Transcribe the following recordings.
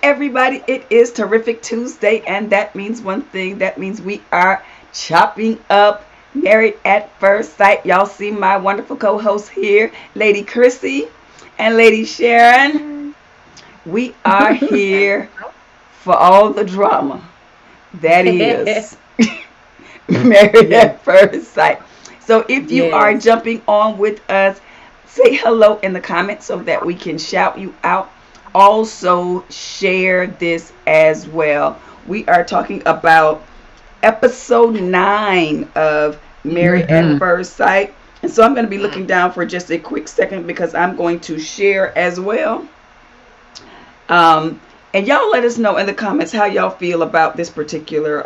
everybody. It is Terrific Tuesday, and that means one thing. That means we are chopping up Married at First Sight. Y'all see my wonderful co-host here, Lady Chrissy and Lady Sharon. We are here for all the drama that is Married Yes, at First Sight. So if you are yes. jumping on with us, say hello in the comments so that we can shout you out. Also, share this as well. We are talking about episode 9 of Married at Mm-hmm. First Sight. And so I'm going to be looking down for just a quick second because I'm going to share as well. Um, and y'all let us know in the comments how y'all feel about this particular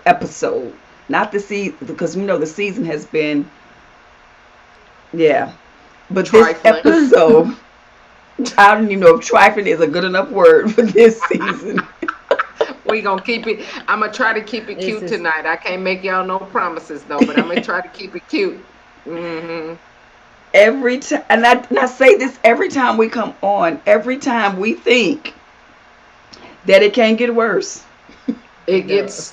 episode. Not the season, because we know the season has been, yeah. But this Trifling. episode, I don't even know if trifling is a good enough word for this season. We gonna keep it. I'm gonna try to keep it This cute is tonight. I can't make y'all no promises though, but I'm gonna try to keep it cute. Hmm. Every time, and I say this every time we come on, every time we think that it can't get worse, It it gets. does.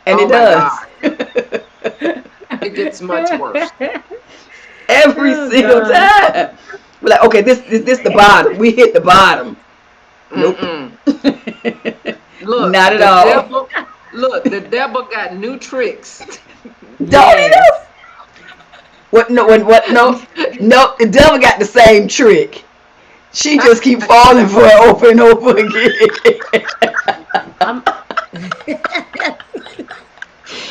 and Oh it my does. God! It gets much worse. Every Oh single God. time. We're like, okay, this the bottom. We hit the bottom. Nope. Mm-mm. Look, Not at the all. devil. Look, the devil got new tricks. Don't he know? Yes. What no what no no the devil got the same trick. She just keep falling for it over and over again. I'm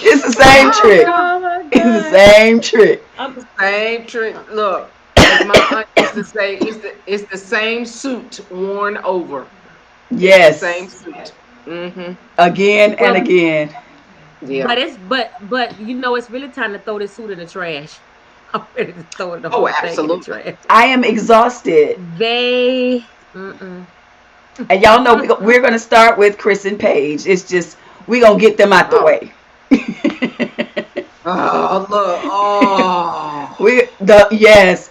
It's the same trick. oh my It's the God. same trick. I'm Same trick. Look, as my aunt used to say, it's the same suit worn over. It's the same Yes. suit. Mm-hmm. Again and well, again. Yeah. but it's really time to throw this suit in the trash. I'm ready to throw the Oh, whole thing in the absolutely. trash. I am exhausted. They mm-mm. And y'all know we're going to start with Chris and Paige. It's just, we're going to get them out the Oh, way. oh, look. Oh, Yes.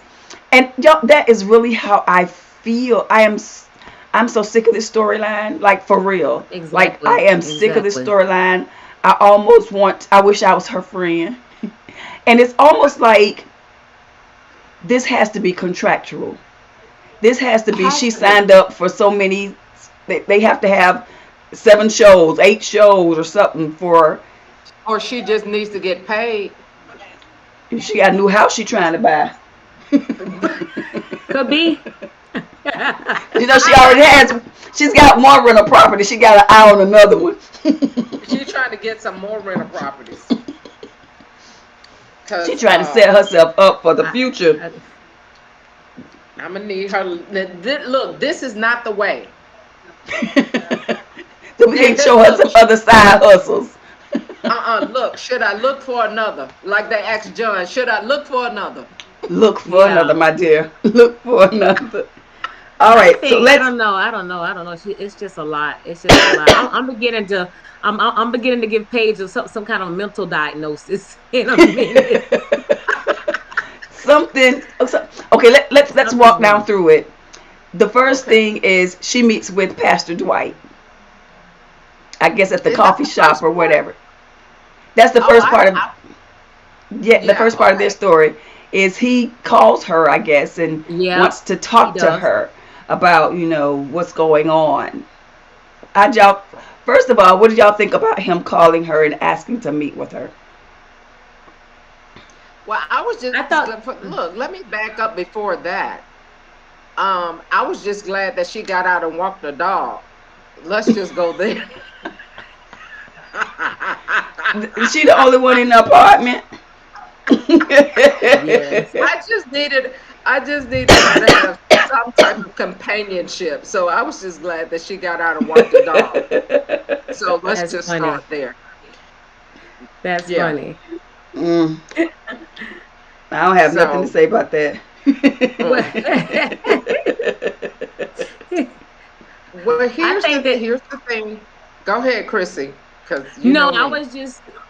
And y'all, that is really how I feel. I'm so sick of this storyline, like for real. Like I Exactly. am sick of this Exactly. storyline. I wish I was her friend. And it's almost like this has to be contractual. This has to be, has she to be. signed up for so many, they have to have 7 shows, 8 shows or something for, Or she just needs to get paid. she got a new house she trying to buy. Could be. She already has, she's got one rental property, she got an eye on another one. She's trying to get some more rental properties. She Cause trying to set herself up for the I, future. I, I'm gonna need her. Look, this is not the way. So we can show her some Look, other side hustles. look. Should I look for another? Like they asked John, should I look for another? Look for another, yeah. my dear. Look for another. All I right, so think I let's. don't know. I don't know. I don't know. It's just a lot. It's just a lot. I'm beginning to. I'm beginning to give Paige some kind of mental diagnosis in a minute. Something. Okay, let's Something's walk down wrong. through it. The first Okay. thing is she meets with Pastor Dwight. I guess at the Is that coffee the shop first or part? whatever. That's the Oh, first part of, yeah, the yeah. first part of their Okay. story is he calls her, I guess, and Yep, wants to he talk to does. her about what's going on. I y'all First of all, what did y'all think about him calling her and asking to meet with her? Well, I was just I thought. look. Let me back up before that. I was just glad that she got out and walked the dog. Let's just go there. Is she the only one in the apartment? Yes. I just needed her to have some type of companionship. So I was just glad that she got out and walked the dog. So let's That's just funny. start there. That's Yeah. funny. Mm, I don't have nothing to So say about that. Well, mm. Well, I think that here's the thing. Go ahead, Chrissy, because you no, know me.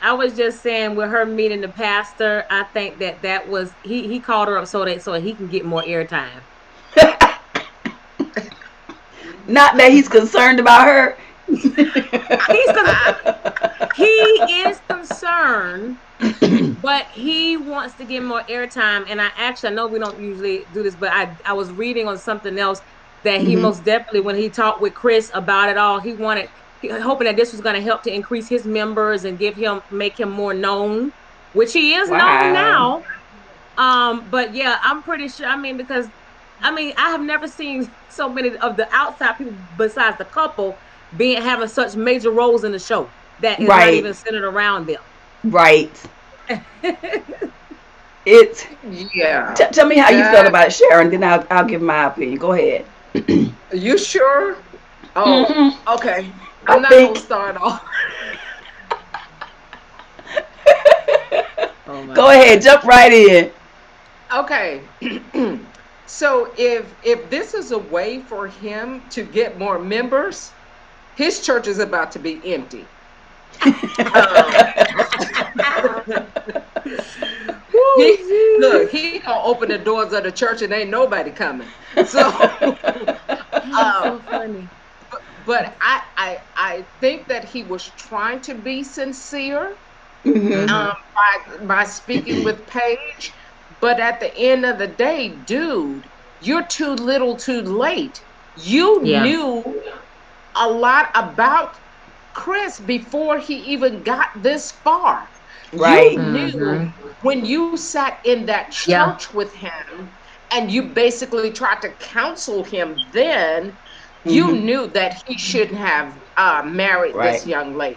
I was just saying with her meeting the pastor, I think that was he called her up so he can get more airtime. Not that he's concerned about her. He's he is concerned, but he wants to get more airtime. And I know we don't usually do this, but I was reading on something else that he most definitely, when he talked with Chris about it all, hoping that this was going to help to increase his members and make him more known, which he is known Wow. now. But yeah, I'm pretty sure. I mean, because I have never seen so many of the outside people besides the couple having such major roles in the show that is not Right. even centered around them. Right. It's Yeah. tell me how you felt about it, Sharon. Then I'll give my opinion. Go ahead. You sure? Oh, okay. I'm I not think. gonna start off. Oh my Go ahead. God. Jump right in. Okay. So if this is a way for him to get more members, his church is about to be empty. Um, Woo, he gonna open the doors of the church and ain't nobody coming. So, that's um, so funny. but I think that he was trying to be sincere Hmm. Mm-hmm. by speaking with Paige, but at the end of the day, dude, you're too little, too late. You Yeah. knew a lot about Chris before he even got this far. You Right. knew Mm-hmm. when you sat in that Yeah. church with him and you basically tried to counsel him then, you Hmm. knew that he shouldn't have married Right. this young lady.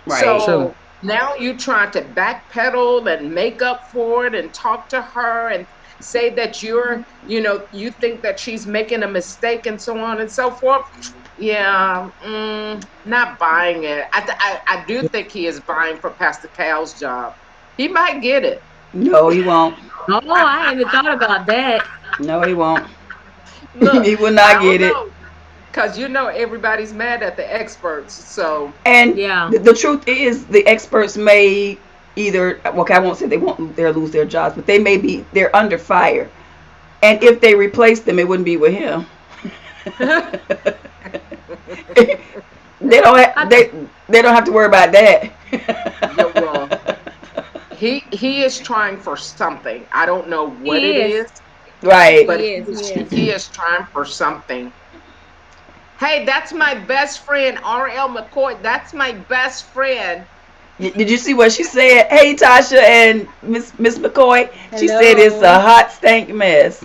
Right. True. So now you're trying to backpedal and make up for it and talk to her and say that you think that she's making a mistake and so on and so forth. Yeah, not buying it. I do think he is buying for Pastor Cal's job. He might get it. No, he won't. Oh, I hadn't even thought about that. No, he won't. Look, He will I not don't get it. know, because everybody's mad at the experts. So And Yeah. the truth is, the experts may either, okay, I won't say they'll lose their jobs, but they're under fire. And if they replace them, it wouldn't be with him. They don't have to worry about that. yeah, well, he is trying for something. I don't know what He it is. is, Right. but He is. He is. he is trying for something. Hey, that's my best friend, R.L. McCoy. That's my best friend. Did you see what she said? Hey, Tasha and Miss McCoy. She said it's a Hello. hot stank mess.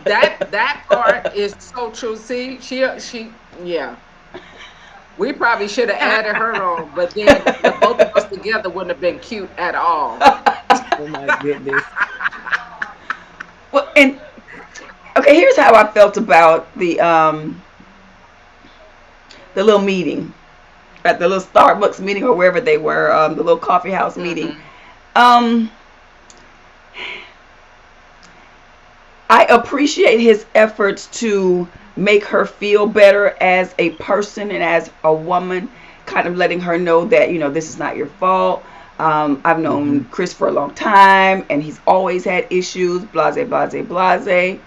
That part is so true. See, yeah. We probably should have added her on, but then the both of us together wouldn't have been cute at all. Oh my goodness. Well, and okay, here's how I felt about the little meeting at the little Starbucks meeting or wherever they were, the little coffee house meeting. Hmm. Um, I appreciate his efforts to make her feel better as a person and as a woman, kind of letting her know that, this is not your fault. I've known Chris for a long time and he's always had issues, blase, blase, blase.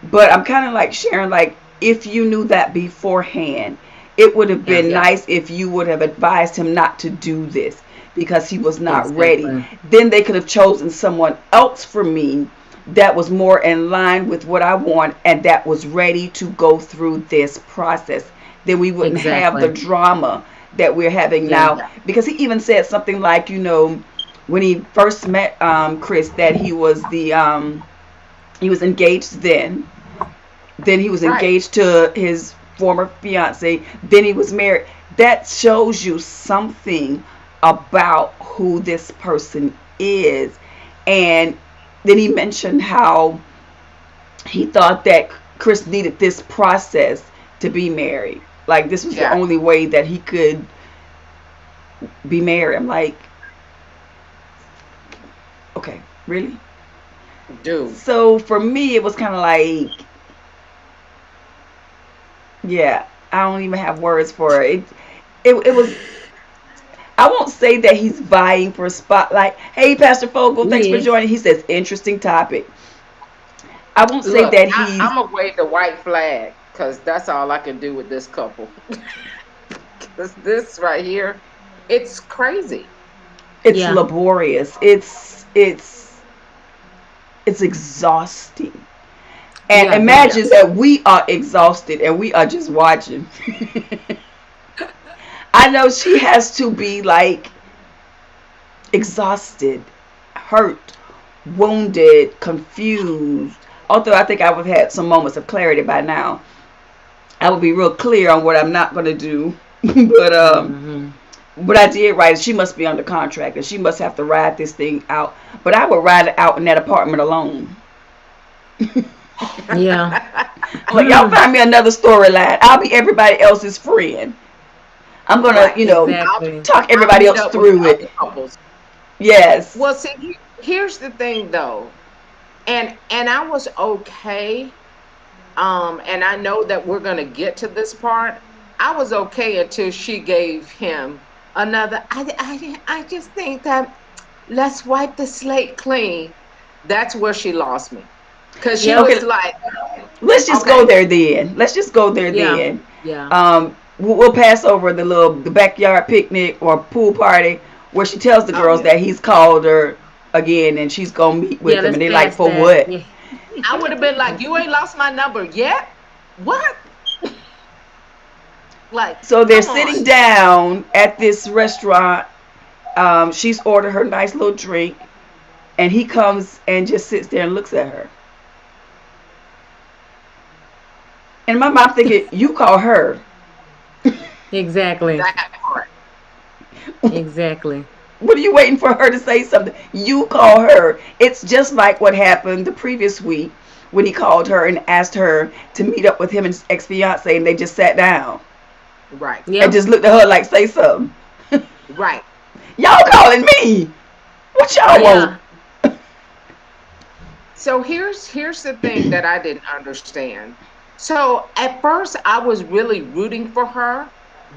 But I'm kind of like Sharon, like, if you knew that beforehand, it would have Yeah. been nice if you would have advised him not to do this because he was not ready. Exactly. Then they could have chosen someone else for me that was more in line with what I want and that was ready to go through this process. Then we wouldn't have the Exactly. drama that we're having Yeah. now. Because he even said something like, when he first met Chris, that he was engaged then. Then he was Right. engaged to his former fiance. Then he was married. That shows you something about who this person is. And then he mentioned how he thought that Chris needed this process to be married. Like this was the Yeah. only way that he could be married. I'm like, okay, really? Dude. So for me, it was kind of like, yeah, I don't even have words for it. It was. I won't say that he's vying for a spotlight. Hey, Pastor Fogel, thanks He for is. joining. He says interesting topic. I won't say Look, that I'm he's gonna wave the white flag because that's all I can do with this couple. This right here, it's crazy. It's Yeah. laborious. It's exhausting. And Yeah. imagine that we are exhausted and we are just watching. I know she has to be like exhausted, hurt, wounded, confused. Although I think I would have had some moments of clarity by now. I would be real clear on what I'm not going to do. but Mm-hmm. what I did right is she must be under contract and she must have to ride this thing out. But I would ride it out in that apartment alone. Yeah. I'm like, y'all find me another storyline. I'll be everybody else's friend. I'm gonna, Right. Exactly. talk I'll everybody meet else up with the through other it. couples. Yes. Well, see, here's the thing though, and I was okay. And I know that we're gonna get to this part. I was okay until she gave him another. I just think that let's wipe the slate clean. That's where she lost me, cause she Yep. was Okay. like, Let's just go okay, there then. Let's just go there Yeah. then. Yeah. We'll pass over the backyard picnic or pool party where she tells the oh girls yeah. that he's called her again and she's gonna meet Yeah. with them Let's and they like, pass for that. what? Yeah. I would have been like, you ain't lost my number yet. What? Like, So they're come sitting on. down at this restaurant. She's ordered her nice little drink and he comes and just sits there and looks at her. And my mom thinking, you call her. Exactly. That part. Exactly. What are you waiting for her to say something? You call her. It's just like what happened the previous week when he called her and asked her to meet up with him and his ex fiance, and they just sat down Right. and Yep. just looked at her like, say something. Right. Y'all calling me? What y'all want? Yeah. So here's the thing that I didn't understand. So at first I was really rooting for her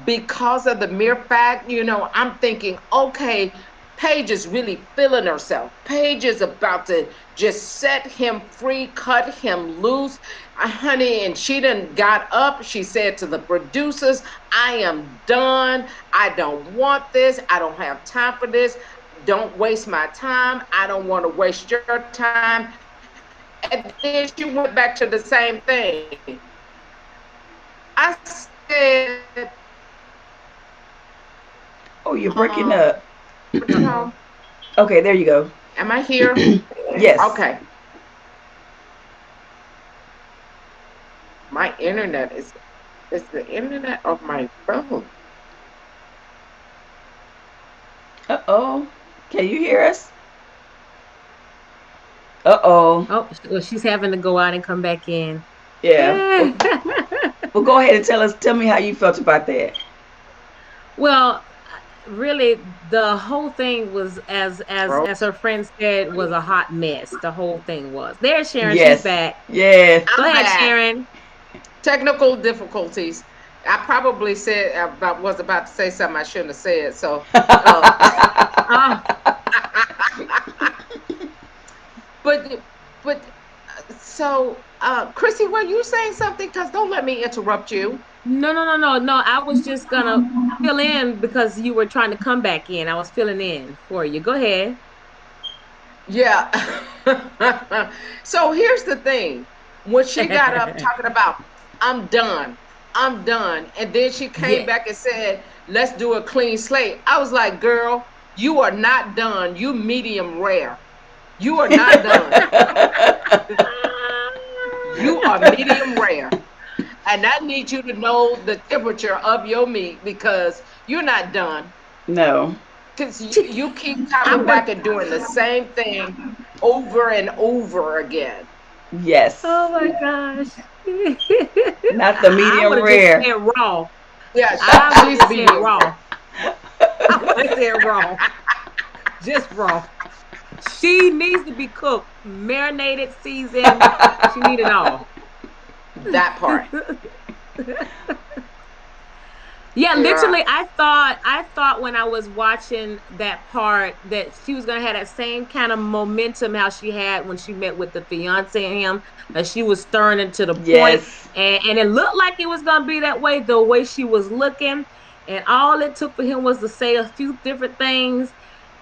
because of the mere fact, I'm thinking, okay, Paige is really feeling herself. Paige is about to just set him free, cut him loose. Honey, and she done got up. She said to the producers, I am done. I don't want this. I don't have time for this. Don't waste my time. I don't want to waste your time. And then she went back to the same thing. I said, Oh, you're breaking up. you know, Okay, there you go. am I here? Yes. Okay. My internet is the internet of my phone. Uh-oh. Can you hear us? Uh-oh. Oh, well, she's having to go out and come back in. Yeah. Well, go ahead and tell me how you felt about that. Well, really, the whole thing was Bro, as her friend said, was a hot mess. The whole thing was. There's Sharon. She's Yes. back. Yes. Go I'm ahead, back. Sharon. Technical difficulties. I probably said about was about to say something I shouldn't have said. So, Ah, but so Chrissy, were you saying something? Because don't let me interrupt you. no, no, no, no, no. I was just gonna fill in because you were trying to come back in. I was filling in for you. Go ahead. Yeah. So here's the thing. When she got up talking about, I'm done, and then she came Yeah. back and said, let's do a clean slate. I was like, girl, you are not done. You medium rare. You are not done. You are medium rare. And I need you to know the temperature of your meat because you're not done. No. Because you keep coming I'm back gonna. and doing the same thing over and over again. Yes. Oh my gosh. Not the I medium would have just rare. said raw. Yeah, I would have she's just said medium rare. raw. I would have said raw. Just raw. She needs to be cooked, marinated, seasoned. She need it all. That part. Yeah, Yeah. literally, I thought when I was watching that part that she was gonna have that same kind of momentum how she had when she met with the fiance and him, that she was stirring it to the point, Yes. and it looked like it was gonna be that way, the way she was looking, and all it took for him was to say a few different things,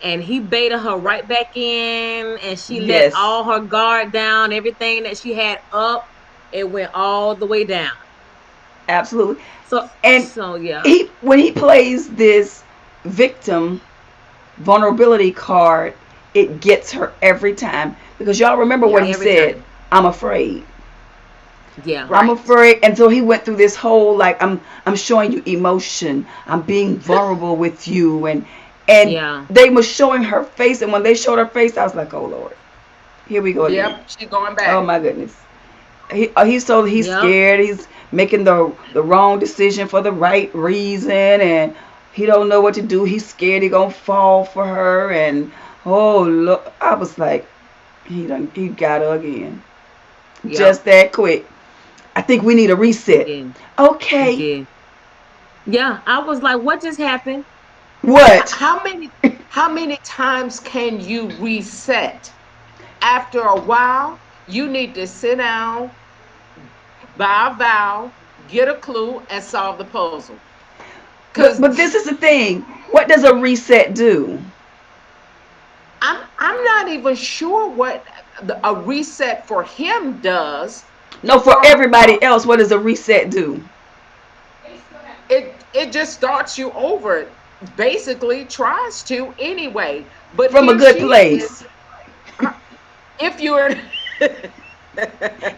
and he baited her right back in, and she let Yes. all her guard down, everything that she had up, it went all the way down. Absolutely. So, And so yeah, he when he plays this victim vulnerability card, it gets her every time because y'all remember what Yeah. he every said. time. I'm afraid. Yeah. I'm Right. afraid. And so he went through this whole like I'm showing you emotion. I'm being vulnerable with you and Yeah. they was showing her face and when they showed her face I was like, "Oh Lord. Here we go again." Yep. She going Oh back. my goodness. He's Yep. scared. He's making the wrong decision for the right reason and he don't know what to do. He's scared he going to fall for her and oh look, I was like he got her again. Yep. Just that quick. I think we need a He reset. did. He Okay. did. Yeah. I was like, what just happened? What? How many times can you reset? After a while, you need to sit down, buy a vowel, get a clue, and solve the puzzle. But Because this is the thing. What does a reset do? I'm not even sure what a reset for him does. No, for For everybody else, what does a reset do? it just starts you over. Basically, tries to anyway. But From a here good she place. is. If you're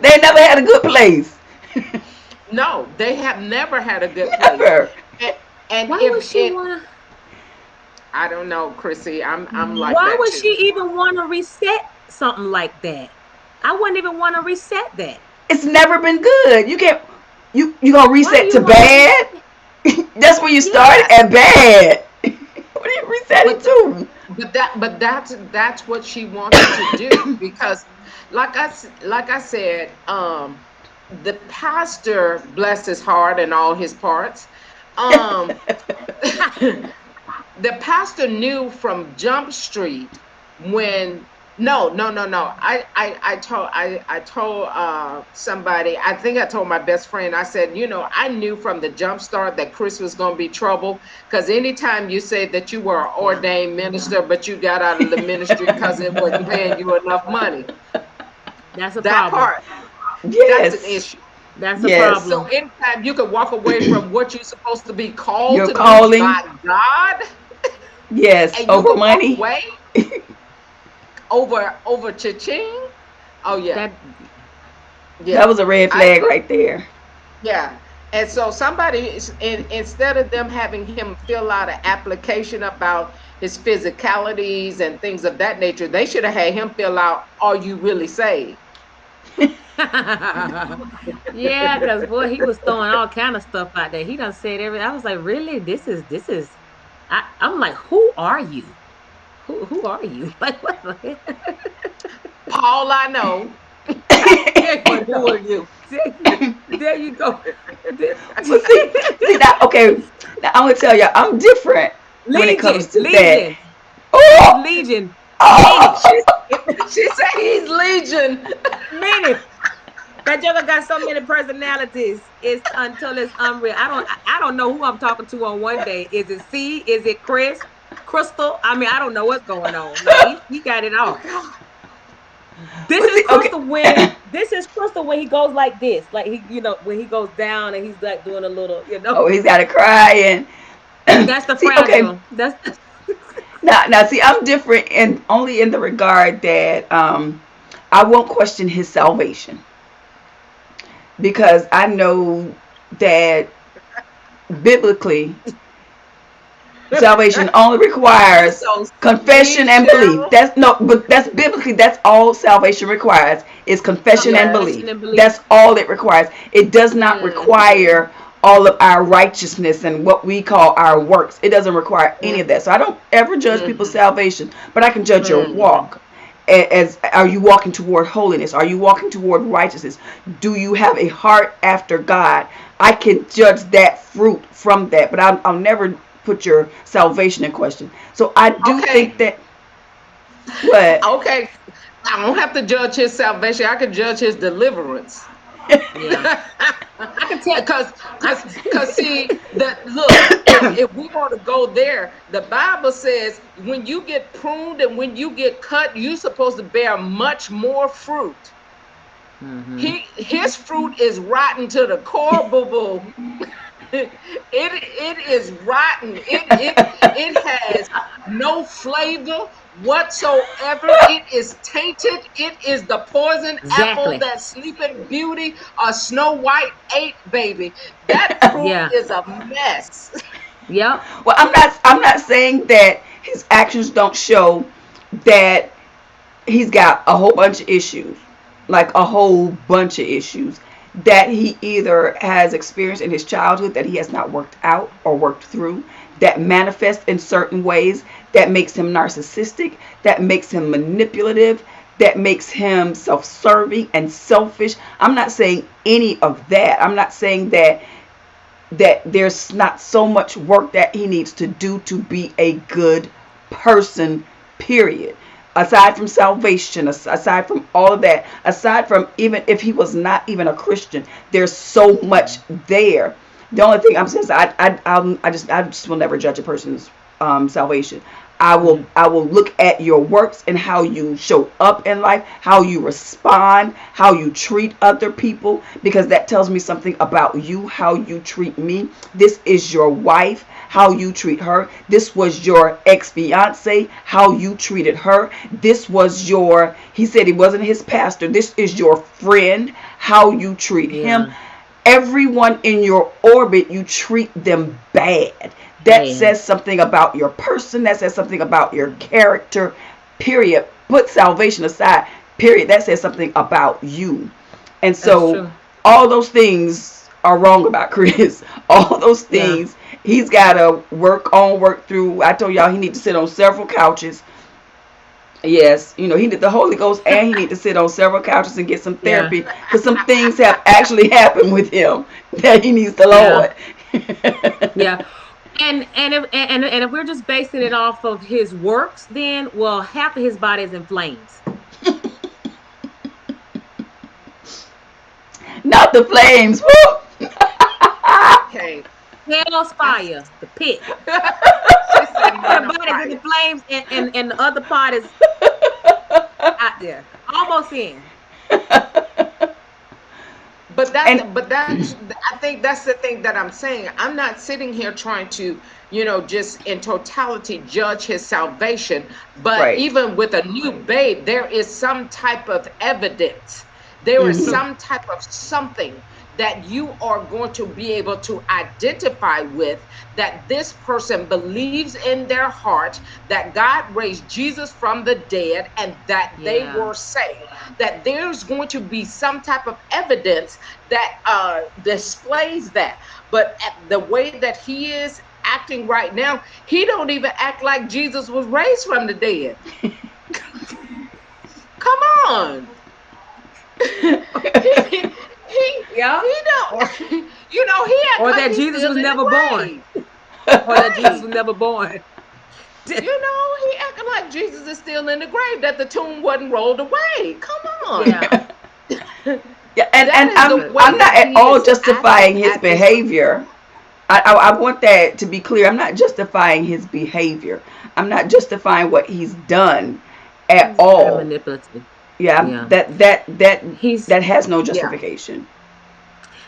They never had a good place. no, they have never had a good place. Never. And, and Why would if she it, wanna? I don't know, Chrissy. I'm like Why that would she too. even want to reset something like that? I wouldn't even want to reset that. It's never been good. You can't. You gonna Why do reset you to want to bad? reset? That's where you started Yes, at bad. What are you resetting But to? but that's what she wanted to do because, like I said, the pastor, bless his heart and all his parts, um, the pastor knew from Jump Street when no. I told somebody, I think I told my best friend, I said, I knew from the jump start that Chris was gonna be trouble. Because anytime you said that you were an yeah, ordained minister, but you got out of the ministry because it wasn't paying you enough money. that's a That problem. part, that's an Yes. issue. That's a Yes. So problem. anytime you could walk away from what you're supposed to be called Your to do by calling. God, Yes. and you Over could walk money. away over cha-ching. Oh yeah, That That yeah. was a red I flag right there. Yeah. And so somebody instead of them having him fill out an application about his physicalities and things of that nature, they should have had him fill out, are you really saved? yeah, because boy, he was throwing all kind of stuff out there. He done said every. I was like, really? This is. I'm like, who are you? Who are you? Like what? Paul, I know. There you But who are go. you? There you go. Well, see that. Okay, now I'm gonna tell you, I'm different when it comes Legion, to that. Legion. He's Oh, Legion. Many, oh. She said he's legion. many. That joker got so many personalities. It's until it's unreal. I don't know who I'm talking to on one day. Is it C? Is it Chris? Crystal? I mean, I don't know what's going on. Like he got it Oh all. God. This Well, is see, okay. Crystal when he goes like this. Like when he goes down and he's like doing a little. Oh, he's got to cry and That's the see. Okay, fragile. That's now, see, I'm different and only in the regard that I won't question his salvation because I know that biblically salvation only You're requires so confession sweet, and belief. Cheryl. That's no, but that's biblically. That's all salvation requires is confession and confession Yes. belief. and belief. That's all it requires. It does not Mm-hmm. require all of our righteousness and what we call our works. It doesn't require any of Mm-hmm. that. So I don't ever judge people's Mm-hmm. salvation, but I can judge your Mm-hmm. walk. As are you walking toward holiness? Are you walking toward righteousness? Do you have a heart after God? I can judge that fruit from that, but I'll never put your salvation in question. So I do think Okay. that what? Okay. I don't have to judge his salvation. I can judge his deliverance. Yeah. I can tell. Because see that look, if we want to go there, the Bible says when you get pruned and when you get cut, you're supposed to bear much more fruit. Mm-hmm. His fruit is rotten to the core, boo boo. It is rotten. It has no flavor whatsoever. It is tainted. It is the poison apple Exactly. that Sleeping Beauty or Snow White ate, baby. That fruit Yeah. is a mess. Yep. Well, I'm not saying that his actions don't show that he's got a whole bunch of issues, like a whole bunch of issues that he either has experienced in his childhood that he has not worked out or worked through, that manifest in certain ways, that makes him narcissistic, that makes him manipulative, that makes him self-serving and selfish. I'm not saying any of that. I'm not saying that there's not so much work that he needs to do to be a good person, period. Aside from salvation, aside from all of that, aside from even if he was not even a Christian, there's so much there. The only thing I'm saying is I just will never judge a person's salvation. Mm. I will look at your works and how you show up in life, how you respond, how you treat other people, because that tells me something about you, how you treat me. This is your wife, how you treat her. This was your ex-fiance, how you treated her. This was your, he said he wasn't his pastor. This is your friend, how you treat him. Yeah. Everyone in your orbit, you treat them bad. That Man. says something about your person. That says something about your character, period. Put salvation aside, period. That says something about you. And That's so true. all those things are wrong about Chris. All those Yeah. things he's got to work through. I told y'all he need to sit on several couches. Yes, he did the Holy Ghost, and he need to sit on several couches and get some Yeah. therapy, because some things have actually happened with him that he needs the Yeah. Lord. Yeah. And if we're just basing it off of his works, then well, half of his body is in flames. Not the flames. Woo! Okay. Hell's I, fire, the pit. she said Part men of the on body is in the fire. flames, and the other part is out there, almost in. But And that's I think that's the thing that I'm saying. I'm not sitting here trying to, just in totality judge his salvation, but right. even with a new babe, there is some type of evidence. There is Hmm. some type of something that you are going to be able to identify with, that this person believes in their heart that God raised Jesus from the dead and that they Yeah. were saved. That there's going to be some type of evidence that displays that. But at the way that he is acting right now, he don't even act like Jesus was raised from the dead. Come on. Yeah. He Or don't he act or like that he's Jesus still was in the never born. grave. Or that Jesus Right. was never born. He acting like Jesus is still in the grave, that the tomb wasn't rolled away. Come on. Yeah. Yeah, and That is the I'm But way I'm not that at he all is justifying acting his at this time. behavior. I want that to be clear. I'm not justifying his behavior. I'm not justifying what he's done at he's very all. manipulative. Yeah, Yeah. He's that has no Yeah, justification.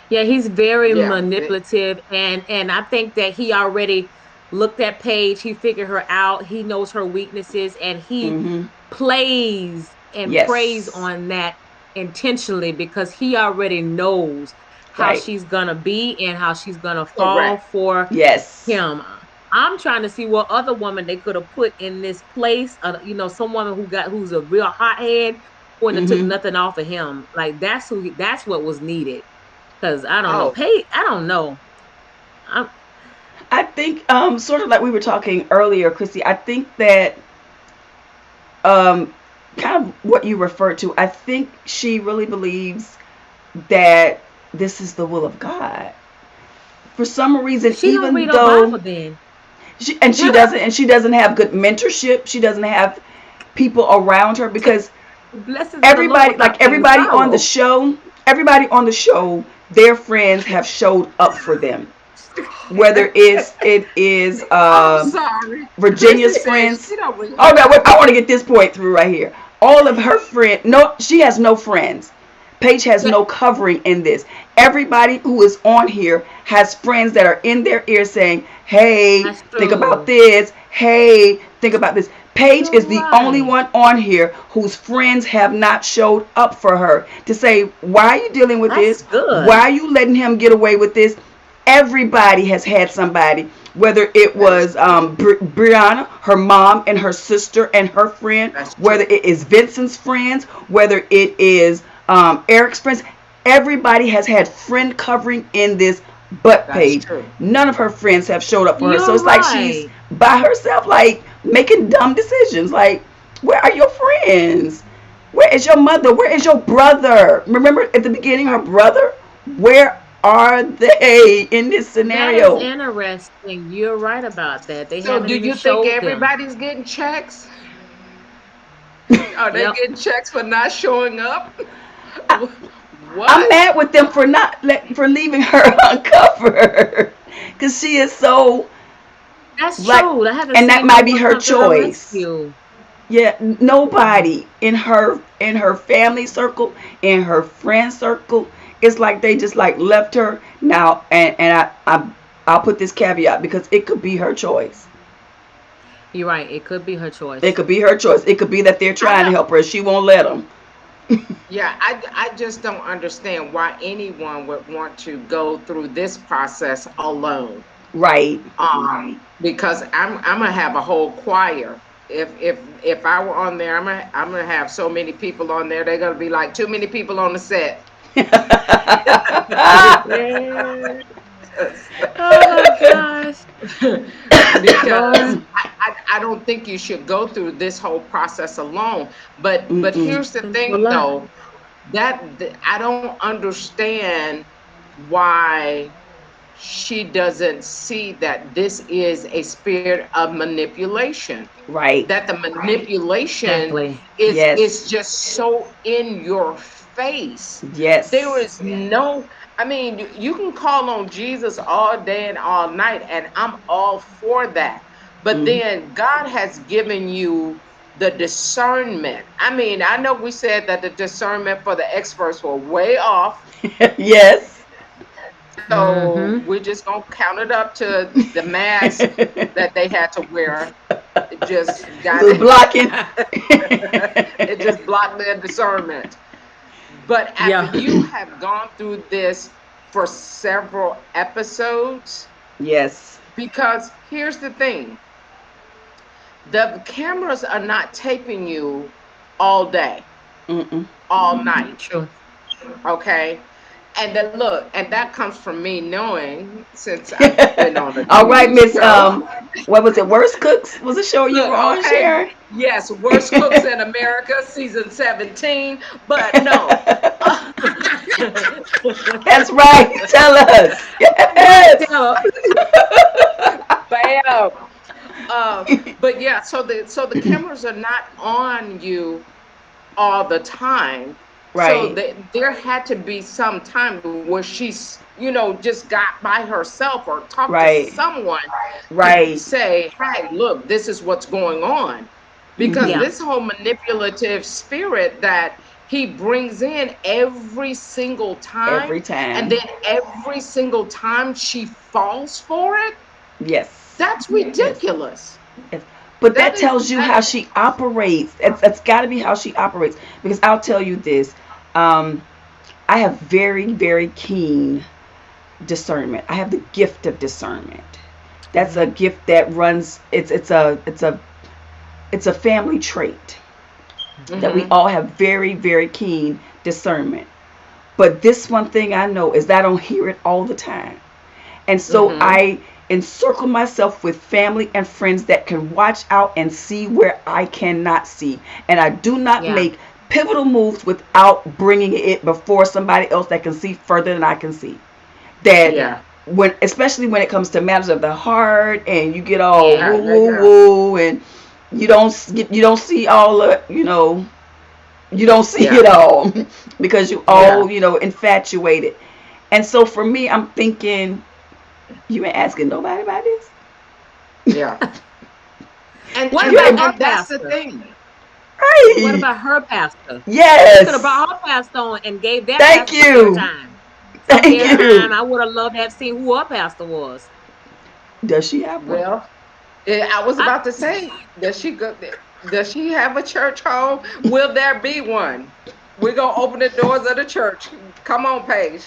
yeah, he's very yeah. manipulative, and I think that he already looked at Paige, he figured her out, he knows her weaknesses, and he Hmm. plays and preys Yes. on that intentionally because he already knows how Right. she's gonna be and how she's gonna fall Correct. for Yes. him. I'm trying to see what other woman they could have put in this place. Some woman who's a real hothead wouldn't have took Hmm. nothing off of him. Like that's what was needed. Cause I don't know. Oh, Pay I don't know. I'm I think sort of like we were talking earlier, Chrissy. I think that um kind of what you referred to. I think she really believes that this is the will of God. for some reason, She don't even read her though Bible then. she doesn't have mentorship. She doesn't have people around her because The blessings of the Lord without pain and sorrow. everybody on the show, their friends have showed up for them. Whether it is I'm sorry. Chrissy Virginia's said friends. she don't read Oh her no, wait, I Bible. want to get this point through right here. All of her friends, no, she has no friends. Paige has Yeah, no covering in this. Everybody who is on here has friends that are in their ear saying, "Hey, that's think about true. this. Hey, think about this." Paige You're is the only right. one on here whose friends have not showed up for her to say, "Why are you dealing with That's this? Why good. are you letting him get away with this?" Everybody has had somebody, whether it That is was true. Brianna, her mom, and her sister and her friend, That's whether true. it is Vincent's friends, whether it is Eric's friends. Everybody has had friend covering in this but That's Paige. true. None of her friends have showed up for her. So You're it's like she's right. by herself, like making dumb decisions. Like, where are your friends? Where is your mother? Where is your brother? Remember at the beginning, her brother? Where are they in this That is scenario? interesting. You're right about that. They So haven't do even you think showed them. everybody's getting checks? Are they Yep. getting checks for not showing up? I'm What? mad with them for not for leaving her uncovered because she is so That's like, true. I haven't and that seen no might be one her come to her choice. rescue. Yeah, Mm. nobody in her family circle, in her friend circle, it's like they just like left her now. I'll put this caveat because it could be her choice. You're right. It could be her It choice. could be her choice. It could be that they're I trying to don't. help her. She won't let them. Yeah, I just don't understand why anyone would want to go through this process alone. Right. Because I'm gonna have a whole choir. If I were on there, I'm gonna have so many people on there. They're gonna be like too many people on the set. Oh my gosh. Because Lord. I don't think you should go through this whole process alone. But Mm-mm. here's the Been through a thing lot. though, I don't understand why she doesn't see that this is a spirit of manipulation. Right. That the manipulation Exactly. is Yes. just so in your face. There Yes. is no, I mean, you can call on Jesus all day and all night, and I'm all for that. But Mm. then God has given you the discernment. I mean, I know we said that the discernment for the experts were way off. Yes. So Mm-hmm. we're just gonna count it up to the mask that they had to wear. It just got Was blocking. it just blocked their discernment. But after Yeah. you have gone through this for several episodes, Yes. because here's the thing, the cameras are not taping you all day, Mm-mm. all night. True. Okay. And then look, and that comes from me knowing since I've been on a All right, TV Miss. show. What was it? Worst Cooks was a show you Look, were on, okay, Sharon. yes, Worst Cooks in America, season 17. But no. That's right. Tell us. Right, Yes. tell her. Bam. But yeah, so the cameras are not on you all the time. So Right. there had to be some time where she's, just got by herself or talked to Right. someone to Right. say, hey, look, this is what's going on. Because Mm-hmm. Yeah. this whole manipulative spirit that he brings in every single Every time, and time. then every single time she falls for it, Yes. that's Yes. ridiculous. Yes. But That that is tells you that how she operates. That's got to be how she operates. Because I'll tell you this. Um, I have very, very keen discernment. I have the gift of discernment. That's a Mm-hmm. gift that runs. It's a family trait that we hmm all have very, very keen discernment. But this one thing I know is that I don't hear it all the time. And so hmm I encircle myself with family and friends that can watch out and see where I cannot see. And I do not Yeah. make pivotal moves without bringing it before somebody else that can see further than I can see. That Yeah. especially when it comes to matters of the heart, and you get all Yeah. woo woo woo, and you don't see all the, you don't see Yeah. it all because you Yeah. all, infatuated. And so for me, I'm thinking, you ain't asking nobody about this. Yeah. What You about ain't, her And that's the pastor? thing. What right? about her pastor? She could have Yes. brought her pastor on and gave that Thank pastor some you. airtime. Some Thank airtime. you. I would have loved to have seen who her pastor was. Does she have one? Well, I was I, about to say, does she have a church home? Will there be one? We're gonna open the doors of the church. Come on, Paige.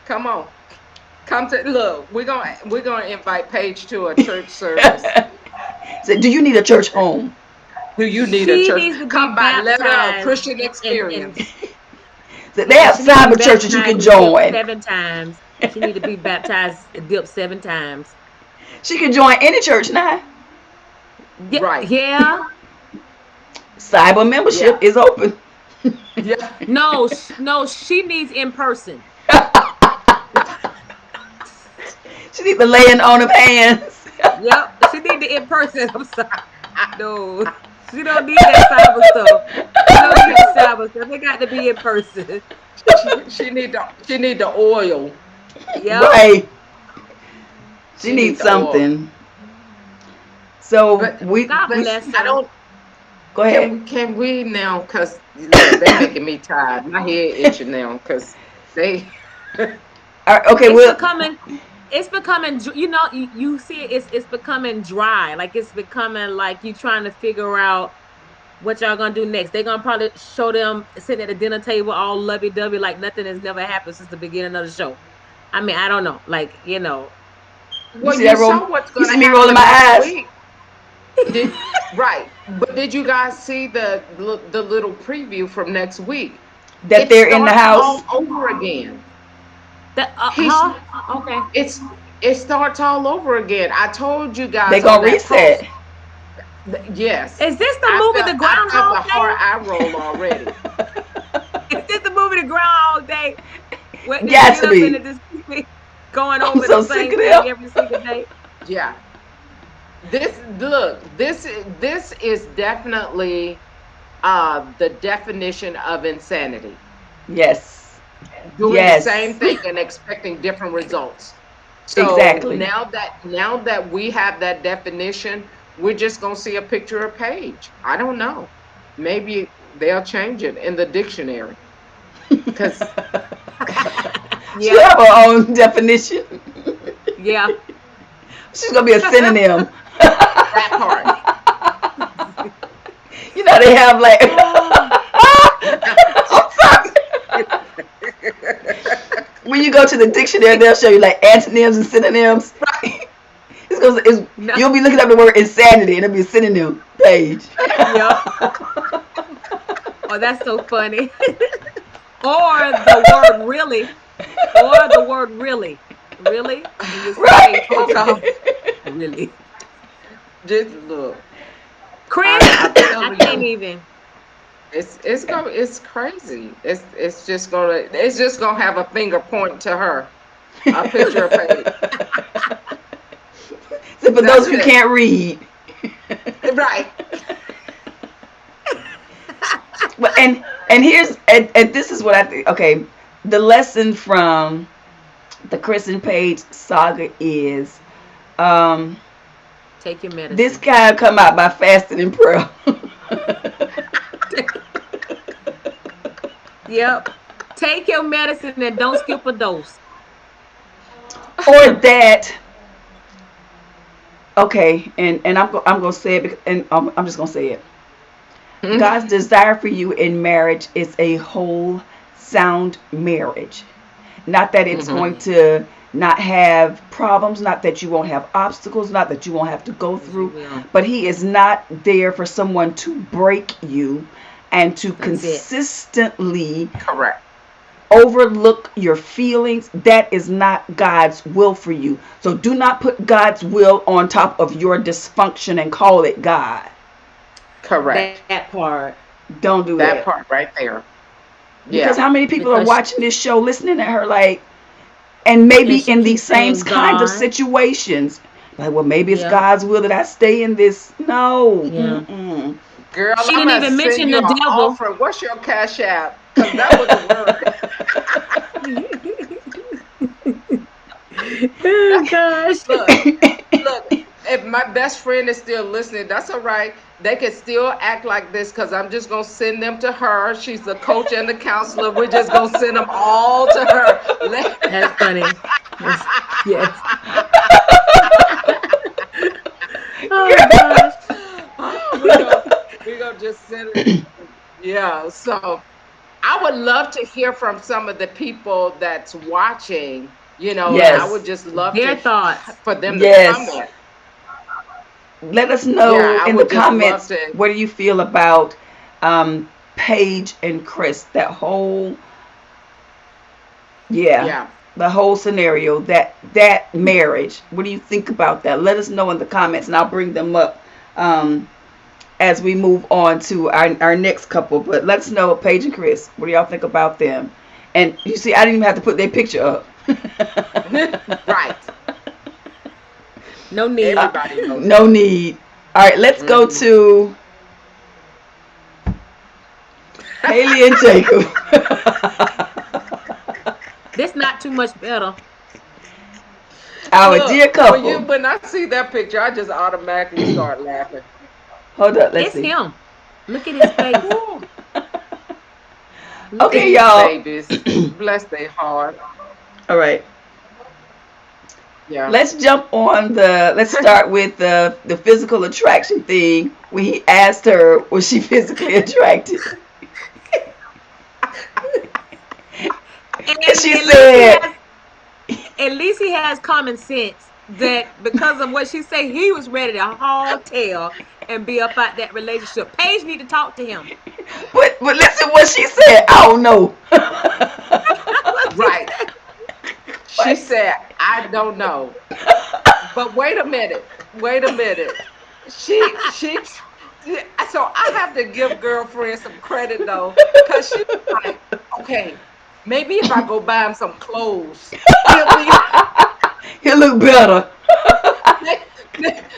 Come on. Come to look. We're gonna invite Paige to a church service. So, do you need a church home? Do you need a she church? needs to be Come by letter of baptized Christian and experience. So they yeah, have she needs to be cyber churches you baptized can and dipped join. 7 times. She need to be baptized and dipped 7 times. She can join any church now. Yeah, Right. yeah. Cyber membership Yeah. is open. Yeah. No, no, she needs in person. She needs the laying on of hands. Yep, she need the in person. I'm sorry. No, she don't need that cyber stuff. She don't need the cyber stuff. They got to be in person. She need the oil. Yep. Right. She She need needs the oil. something. So But God but bless I her. don't. go Can ahead. we now? Cause look, they making me tired. My head itching now. Cause they. All right, okay, It's well, becoming. It's becoming. You see, it's becoming dry. Like it's becoming like you trying to figure out what y'all gonna do next. They're gonna probably show them sitting at the dinner table all lovey dovey, like nothing has never happened since the beginning of the show. I mean, I don't know. Like, you Well, see you that roll? saw what's You going to see me happen rolling the my next eyes? week. Did right? But did you guys see the little preview from next week? That It they're in the starts house. all over again. that He's huh? Okay. it's it starts all over again. I told you They guys on gonna that post. reset. Is Yes, this the movie The I felt Groundhog the hard Day? eye roll already. Is this the movie The Groundhog Day? Where they Got get to up and be. it just keep going I'm over the so sick same of thing them. every single day? Yeah. This is definitely the definition of insanity. Yes. Doing the same Yes. thing and expecting different results. So Exactly. now that we have that definition, we're just gonna see a picture of Paige. I don't know. Maybe they'll change it in the dictionary. Cause She'll Yeah, have her own definition. yeah. She's gonna be a synonym. that part. You know they have like. Oh, I'm sorry. When you go to the dictionary, they'll show you like antonyms and synonyms. no, You'll be looking up the word insanity, and it'll be a synonym page. yep. Oh, that's so funny. Or the word really, or the word really, and you see Paige picture Right. come really. Just look. I'm Chris, I telling can't you, even. it's crazy. It's just gonna have a finger pointing to her. A picture of Paige. So for those That's who it. can't read, Right. but and here's and this is what I think. Okay, the lesson from the Chris and Paige saga is um Take your this medicine. guy come out by fasting and prayer. Yep. Take your medicine and don't skip a dose. Or that, okay, and I'm gonna say it, and I'm just gonna say it. God's desire for you in marriage is a whole, sound marriage. Not that it's Hmm. going Amen. to not have problems, not that you won't have obstacles, not that you won't have to go Because you through, will. but He is not there for someone to break you and to That's it. consistently Correct. overlook your feelings. That is not God's will for you. So do not put God's will on top of your dysfunction and call it God. Correct. That part. Don't do That that. part right there. Because Yeah. how many people are Because watching this show listening at her like, And maybe And she in these keeps same saying kinds of God. situations, like, well, maybe it's Yeah. God's will that I stay in this. No. Yeah. Mm-mm. Girl, She I'm didn't gonna even send mention you the an devil. offer. What's your cash app? Because that was a word. Oh gosh. Look, look. If my best friend is still listening, that's all right. They can still act like this because I'm just gonna send them to her. She's the coach and the counselor. We're just gonna send them all to her. That's funny. Yes. Oh gosh. we gonna just send it. Yeah. So I would love to hear from some of the people that's watching. I would Yes. just love Their thoughts. for them to Yes. comment. Let us Yeah, know I in the would just love comments, to. what do you feel about Paige and Chris? That whole, yeah, Yeah. the whole scenario, that marriage. What do you think about that? Let us know in the comments, and I'll bring them up as we move on to our next couple. But let us know, Paige and Chris, what do y'all think about them? And you see, I didn't even have to put their picture up. Right. No need. Everybody knows No that. need. All right, let's go Mhm. to Haley and Jacob. This not too much better. Our dear Look, couple. when I see that picture, I just automatically start laughing. Hold up, let's It's see. him. Look at his face. Woo. Look at Okay, his These y'all. babies, bless their heart. All right. Yeah. Let's start with the physical attraction thing when he asked her, was she physically attracted? and And she at least he said, has common sense that because of what she said, he was ready to haul tail and be up out that relationship. Paige need to talk to him. but listen what she said. I don't know. What she Right. said? She What? said, I don't know. But wait a minute. Wait a minute. She so I have to give girlfriend some credit though, because she was like, okay, maybe if I go buy him some clothes, he'll be He look better.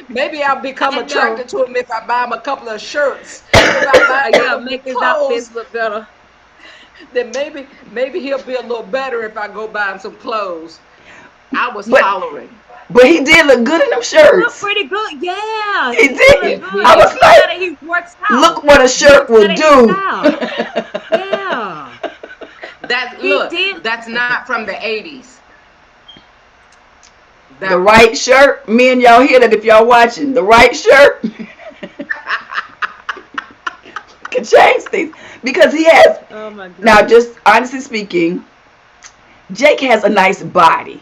maybe I'll become I know. attracted to him if I buy him a couple of shirts. If I buy him Yeah, some new make his outfits clothes, look better. then maybe he'll be a little better if I go buy him some clothes. I was But hollering. but he did look good in them He looked shirts. pretty good. Yeah, He he looked did. Yes, good. he I You was did. can tell like, that he works out. look what a You can shirt tell will that he works do. out. Yeah, he did. That's not from the 80s. The That part. right shirt, me and y'all hear that if y'all watching. The right shirt can change things because he has. Oh my Now, gosh, just honestly speaking, Jake has a nice body.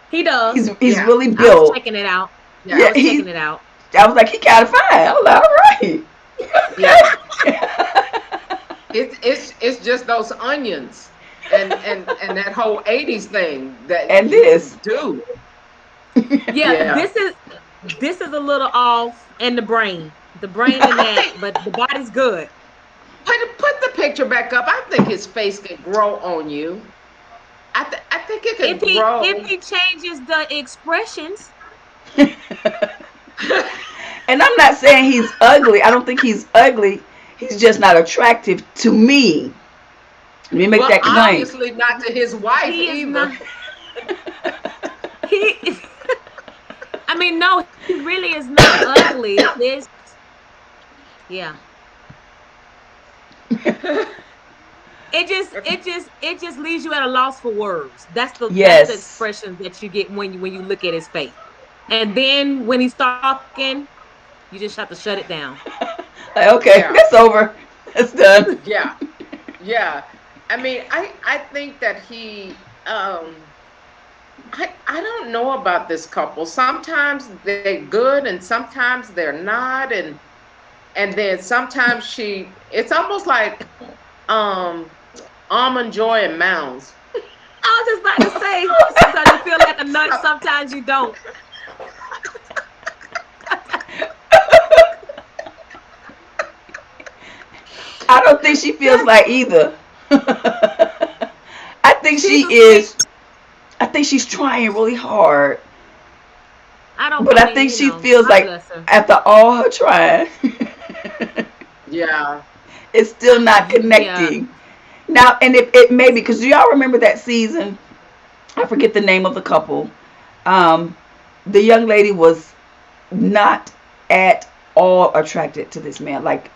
he does. He's Yeah, really I was built. checking it out. I yeah, Yeah, was checking it out. I was like, he kind of fine. I was like, yeah. all right. It's just those onions and that whole 80s thing that And you this. do. Yeah, Yeah. this is a little off in the brain in I that, think but the body's good. put the picture back up. I think his face can grow on you. I think it could If grow. he changes the expressions, And I'm not saying he's ugly. I don't think he's ugly. He's just not attractive to me. Let me make Well, that plain. obviously not to his wife he is either. not. He, I mean, no, he really is not ugly. It's yeah. It just leaves you at a loss for words. That's the Yes. expression that you get when you look at his face. And then when he's talking, you just have to shut it down. Like, okay, Yeah. that's over. That's done. Yeah. Yeah. I mean, I think that I don't know about this couple. Sometimes they're good and sometimes they're not, and then sometimes it's almost like um almond joy and mounds. I was just about to say, sometimes you feel like a nut, sometimes you don't. I don't think she feels like either. I think She's she a sweet. is. I think she's trying really hard, but I I mean, think you she know, feels God like bless her. after all her trying, Yeah. it's still not Yeah. connecting. Now, and it may be because do y'all remember that season? I forget the name of the couple. Um, the young lady was not at all attracted to this man. Like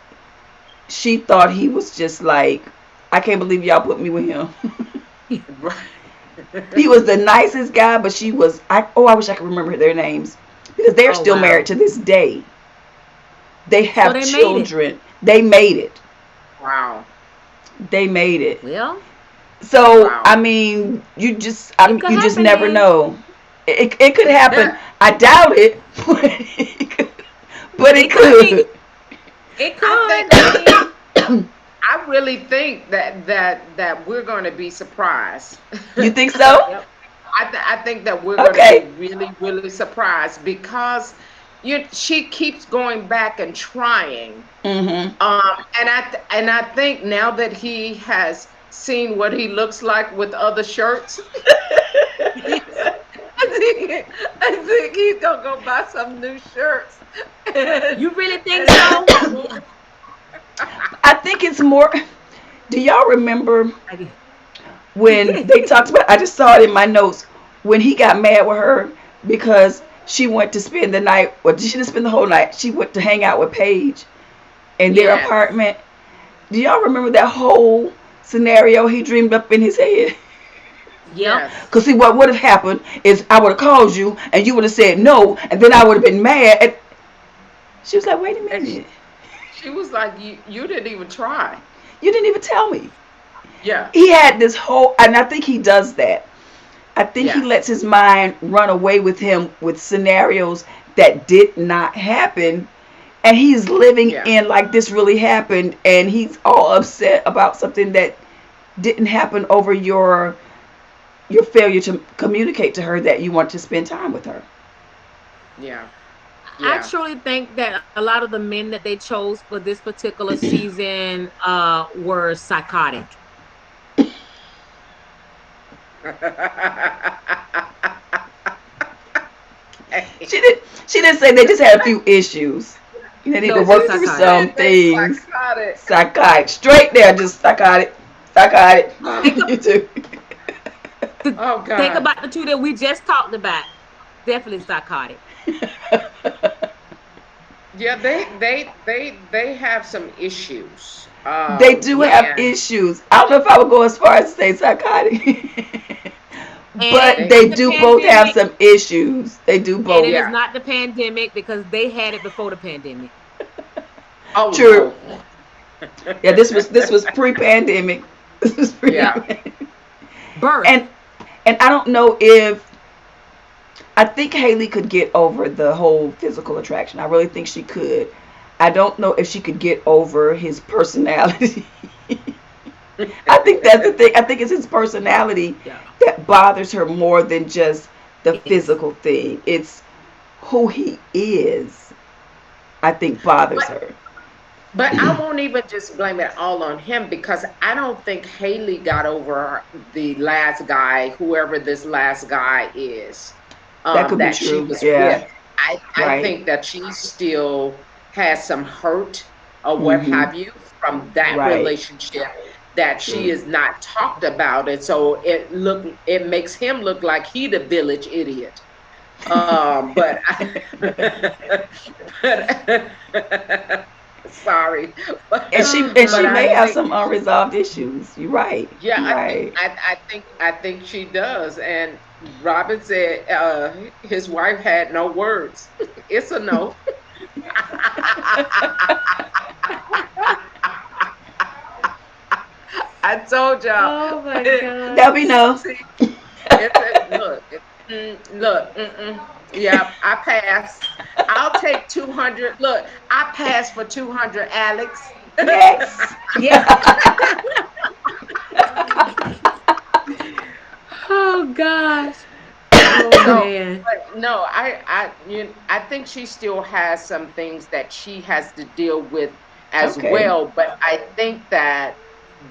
she thought he was just like, I can't believe y'all put me with him. Right. He was the nicest guy, but she was. I wish I could remember their names because they're Oh still married wow. to this day. They So have they made it. children. They made it. Wow. They made it. Well, So I Wow. mean, it could you just happen never then. know. It could happen. I doubt it, but it It could. I mean, could. it I could. think I mean, I really think that we're going to be surprised. You think so? yep. I think that we're going to be Okay. really surprised because she keeps going back and trying. Mhm. And I think now that he has seen what he looks like with other shirts, I think he's gonna go buy some new shirts. And, You really think and so? I think it's more. Do y'all remember I- when they talked about? I just saw it in my notes when he got mad with her because she went to spend the night, or she didn't spend the whole night. She went to hang out with Paige in their yes, apartment. Do y'all remember that whole scenario he dreamed up in his head? yep. yes. Because see, what would have happened is I would have called you and you would have said no, and then I would have been mad. And she was like, wait a And minute. she was like, "You didn't even try." You didn't even tell me. Yeah, He had this whole, and I think he does that. I think he yes, lets his mind run away with him with scenarios that did not happen. And he's living yeah, in like this really happened, and he's all upset about something that didn't happen over your failure to communicate to her that you want to spend time with her. yeah, I yeah. truly think that a lot of the men that they chose for this particular season were psychotic. Okay. She did. She didn't say they just had a few issues. They need to No, they're work She through psychotic. some said they things. psychotic. Psychotic, straight there, just psychotic, psychotic. Think Oh, You too. oh think God. about the two that we just talked about. Definitely psychotic. Yeah, they have some issues. They do Yep. have And issues. I don't know if I would go as far as to say psychotic, And it's but they, not they the do both have pandemic. some issues. They do And it both. is yeah. not the pandemic because they had it before the pandemic. Oh True. no. Yeah, this was pre-pandemic. This was pre. Yeah. Birth. and and I don't know if I think Haley could get over the whole physical attraction. I really think she could. I don't know if she could get over his personality. I think that's the thing. I think it's his personality Yeah. that bothers her more than just the Yes. physical thing. It's who he is, I think bothers But her. but I won't even just blame it all on him because I don't think Haley got over the last guy, whoever this last guy is, That could be that she true. was Yeah. with. I Right. think that she still has some hurt or what Mhm. have you from that Right. relationship that she True. is not talked about. And so it makes him look like he the village idiot. But but sorry, but and she Oh and she but I may God. have think some unresolved issues. You're right. yeah, You're right. I think she does. And Robin said his wife had no words. It's a no. I told y'all. Oh my God. That we know. See, it's a look. Look, yeah, I pass. I'll take 200. Look, I pass for 200, Alex. Next. Yeah. Oh gosh. Oh So, man. but no, I think she still has some things that she has to deal with as Okay. well. But I think that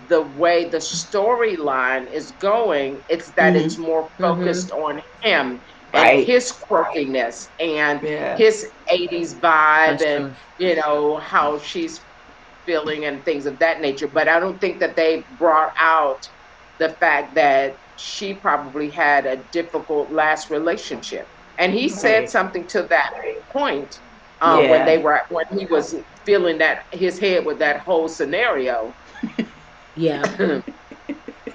the way the storyline is going, it's that it's more focused on him and Right. his quirkiness and Yeah. his 80s vibe That's and, true. you know, how she's feeling and things of that nature. But I don't think that they brought out the fact that she probably had a difficult last relationship. And he said Right. something to that point Yeah. when he was filling that his head with that whole scenario. Yeah.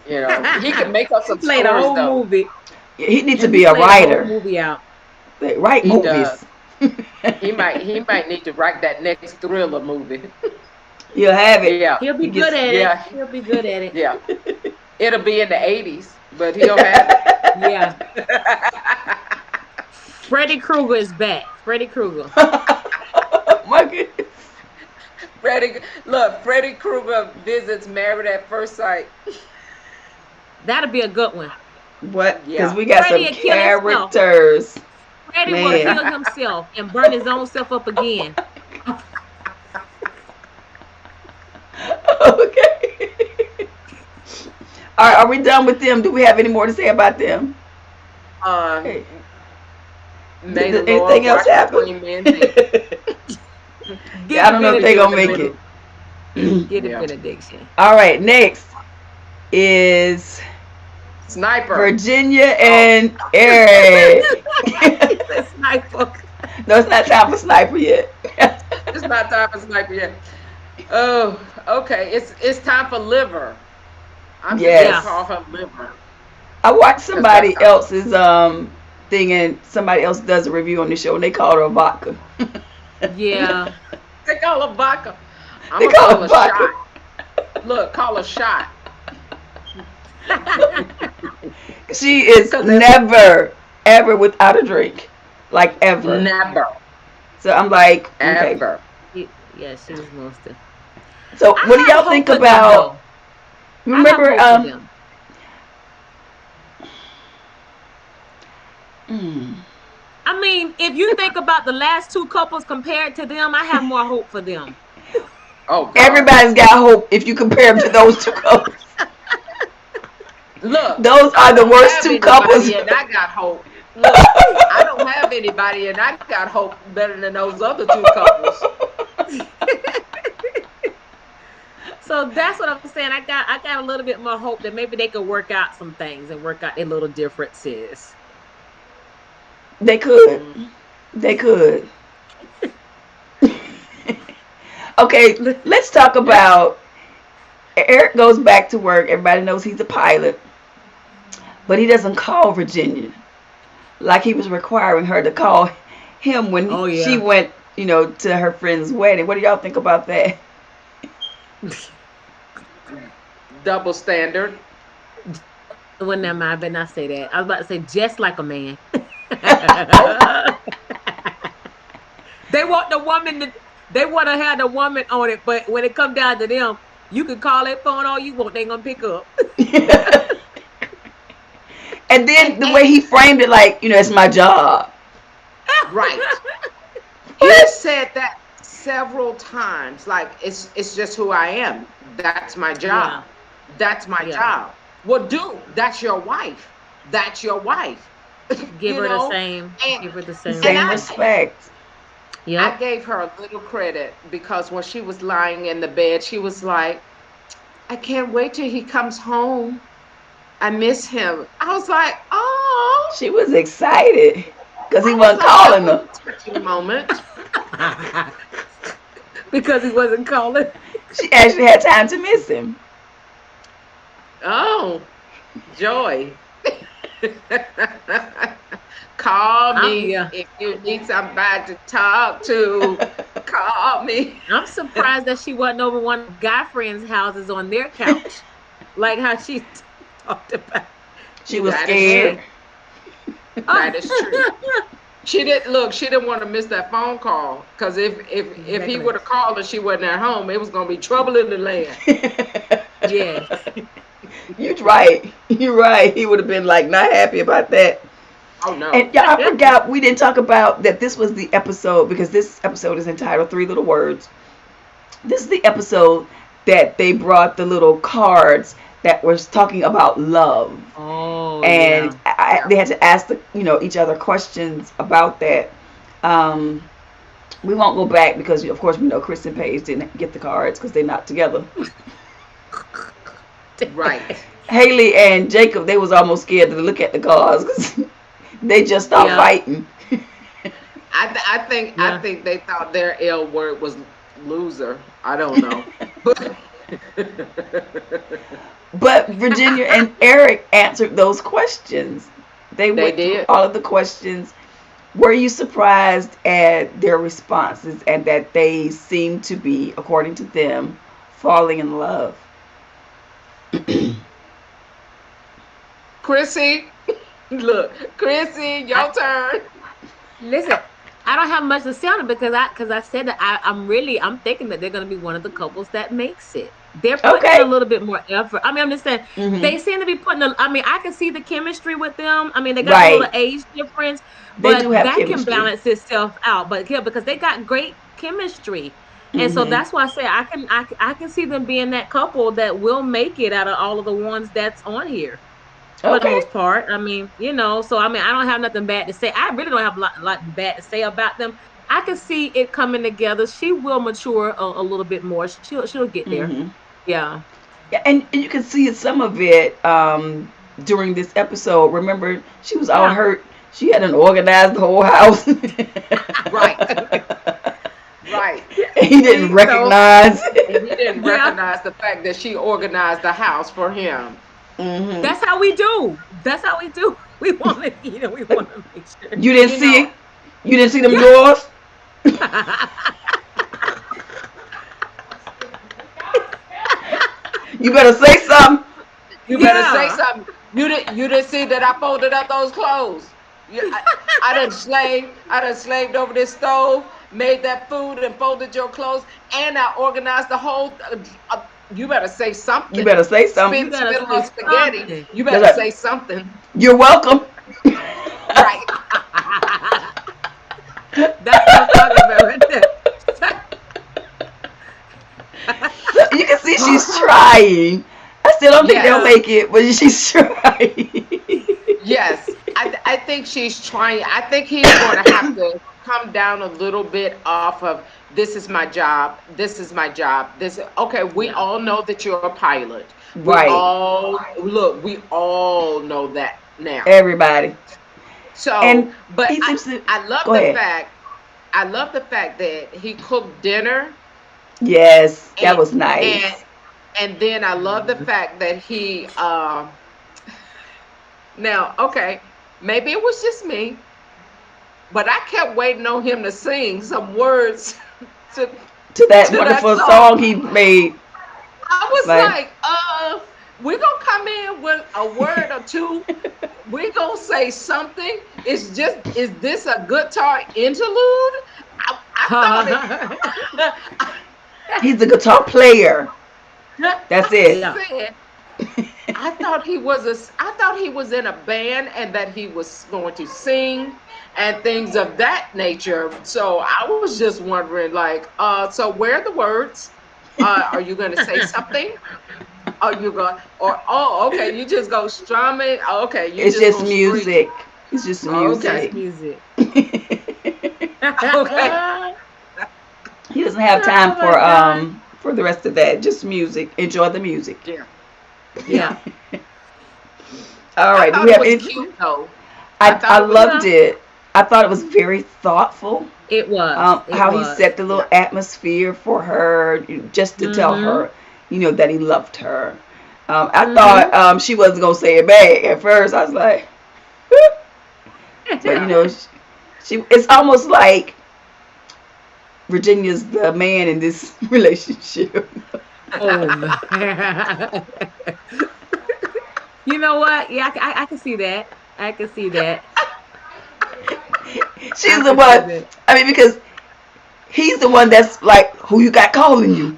You know, he could make up He some played a stories whole though. movie. He needs to He be a played a whole writer. movie out. Write He does. movies. He might need to write that next thriller movie. You'll have it. Yeah, He'll be He good gets. at it. yeah, He'll be good at it. yeah. It'll be in the 80s, but he'll have Yeah. it. Freddy Krueger is back. Freddy Krueger. My goodness. Freddy Krueger visits Married at First Sight. That'll be a good one. What? Because Yeah. we got Freddy some will kill himself. characters. Freddy will Man. kill himself and burn his own self up again. Okay. All right, are we done with them? Do we have any more to say about them? Um, Hey, May did the Lord anything else watch happen? between me and thee. Yeah, I don't know if they're gonna make benediction. it. Get a Yeah. benediction. All right, next is Sniper. Virginia and Eric. He's a sniper. No, it's not time for sniper yet. It's not time for Sniper yet. Oh, okay. It's time for Liver. I'm just Yes. gonna call her Liver I watched because that's somebody else's thing, and somebody else does a review on the show, and they called her vodka. Yeah. they call her vodka. I'm They gonna call call her her vodka. shot. Look, call her shot. She is 'Cause that's never, ever without a drink, like ever. never, So I'm like, okay. ever. Yeah, she was most of. So I what do have y'all hope think for them, about? though. I have Remember, hope for them. mm, I mean, if you think about the last two couples compared to them, I have more hope for them. Oh God. everybody's got hope if you compare them to those two couples. Look, Those I are the don't worst have two anybody couples. and I got hope. Look, I don't have anybody and I got hope better than those other two couples. So that's what I'm saying. I got a little bit more hope that maybe they could work out some things and work out their little differences. They could. They could. Okay, let's talk about Eric goes back to work. Everybody knows he's a pilot, but he doesn't call Virginia like he was requiring her to call him when Oh, yeah. she went, to her friend's wedding. What do y'all think about that? Double standard. Well, never mind. I better not say that. I was about to say just like a man. They want the woman to. They want to have the woman on it, but when it comes down to them, you can call that phone all you want. They ain't gonna pick up. And then the way he framed it, like, it's my job. Right. He said that several times. Like it's just who I am. That's my job. That's my job. Well, dude, that's your wife. That's your wife. Give You her the know? same. And- Give her the same. Same respect. I Yep. gave her a little credit because when she was lying in the bed, she was like, I can't wait till he comes home. I miss him. I was like, oh. She was excited because he I wasn't was like, calling that her. was a touching moment. Because he wasn't calling. She actually had time to miss him. Oh, joy. Call me yeah. if you need somebody to talk to. Call me. I'm surprised that she wasn't over one of guy friends' houses on their couch, like how she talked about. She was That is scared. That is true. She didn't want to miss that phone call because if he Exactly. would have called and she wasn't at home, it was gonna be trouble in the land. Yes. You're right. You're right. He would have been like not happy about that. Oh no. And y'all, I forgot we didn't talk about that. This was the episode because this episode is entitled 3 Little Words. This is the episode that they brought the little cards that was talking about love, Oh and yeah. they had to ask each other questions about that. Um, we won't go back because of course we know Chris and Paige didn't get the cards because they're not together. Right. Haley and Jacob, they was almost scared to look at the cards because they just stopped Yeah. fighting. I think they thought their L word was loser. I don't know. But But Virginia and Eric answered those questions. They they went through did. all of the questions. Were you surprised at their responses and that they seemed to be, according to them, falling in love? Chrissy, look, Chrissy, I, your turn. listen, I don't have much to say on it because I said that I'm thinking that they're gonna be one of the couples that makes it. They're putting in a Okay. little bit more effort. I mean, I'm just saying Hmm. they seem to be putting. I mean, I can see the chemistry with them. I mean, they got the little Right. age difference, They do but have that can chemistry. balance itself out. But yeah, because they got great chemistry, and so Hmm. that's why I say I can see them being that couple that will make it out of all of the ones that's on here for the Okay. most part. I mean, so I mean, I don't have nothing bad to say. I really don't have a lot bad to say about them. I can see it coming together. She will mature a little bit more. She'll get there. Hmm. Yeah. Yeah, and you can see some of it during this episode. Remember, she was all Yeah. hurt. She hadn't organized the whole house. Right, right. He didn't See, so recognize. And he didn't yeah, recognize the fact that she organized the house for him. Hmm. that's how we do. That's how we do. We want to, we want to make sure. You didn't You see know, it. You didn't see them Yeah. drawers. You better say something. you better say Yeah. something. You didn't see that I folded up those clothes. I done slaved over this stove, made that food, and folded your clothes, and I organized the whole. You better say You something. better say You something. better Spit a little say spaghetti. something. You That's better right. say something. You're welcome. Right. That's what I'm talking about right there. So you can see she's trying. I still don't think they'll Yes. Yeah. make it, but she's trying. Yes, I think she's trying. I think he's going to have to come down a little bit off of this is my job. This is my job. This okay. We Yeah. all know that you're a pilot. We Right. all look. We all know that now. Everybody. So, And but he seems to. I love Go the ahead. fact. I love the fact that he cooked dinner Yes, that and was and nice. and then I love the Mhm. fact that he now okay, maybe it was just me, but I kept waiting on him to sing some words to To that to that wonderful song. song he made. I It's was like, like, we're gonna come in with a word or two. We're gonna say something. Is this a guitar interlude? I thought it. he's a guitar player. That's I it. Yeah. said, I thought he was in a band and that he was going to sing and things of that nature. So I was just wondering, like, so where are the words? Are you going to say something? Are you going, or oh, okay, you just go strumming. Okay, you It's just just go straight. music. It's just It's Okay, just music. music. okay. He doesn't have Oh time my God. for the rest of that. Just music. Enjoy the music. Yeah, yeah. Yeah. All I right. Do thought we it have was anything? cute though. I I thought it was loved Yeah. it. I thought it was very thoughtful. It was. It How he was. set the little yeah. atmosphere for her, just to tell Mm-hmm. her, that he loved her. I thought Mm-hmm. she wasn't gonna say it back at first. I was like, but Yeah. she. It's almost like Virginia's the man in this relationship. Oh man. You know what? Yeah, I can see that. I can see that. She's I the can see one. that. I mean, because he's the one that's like, who you got calling you?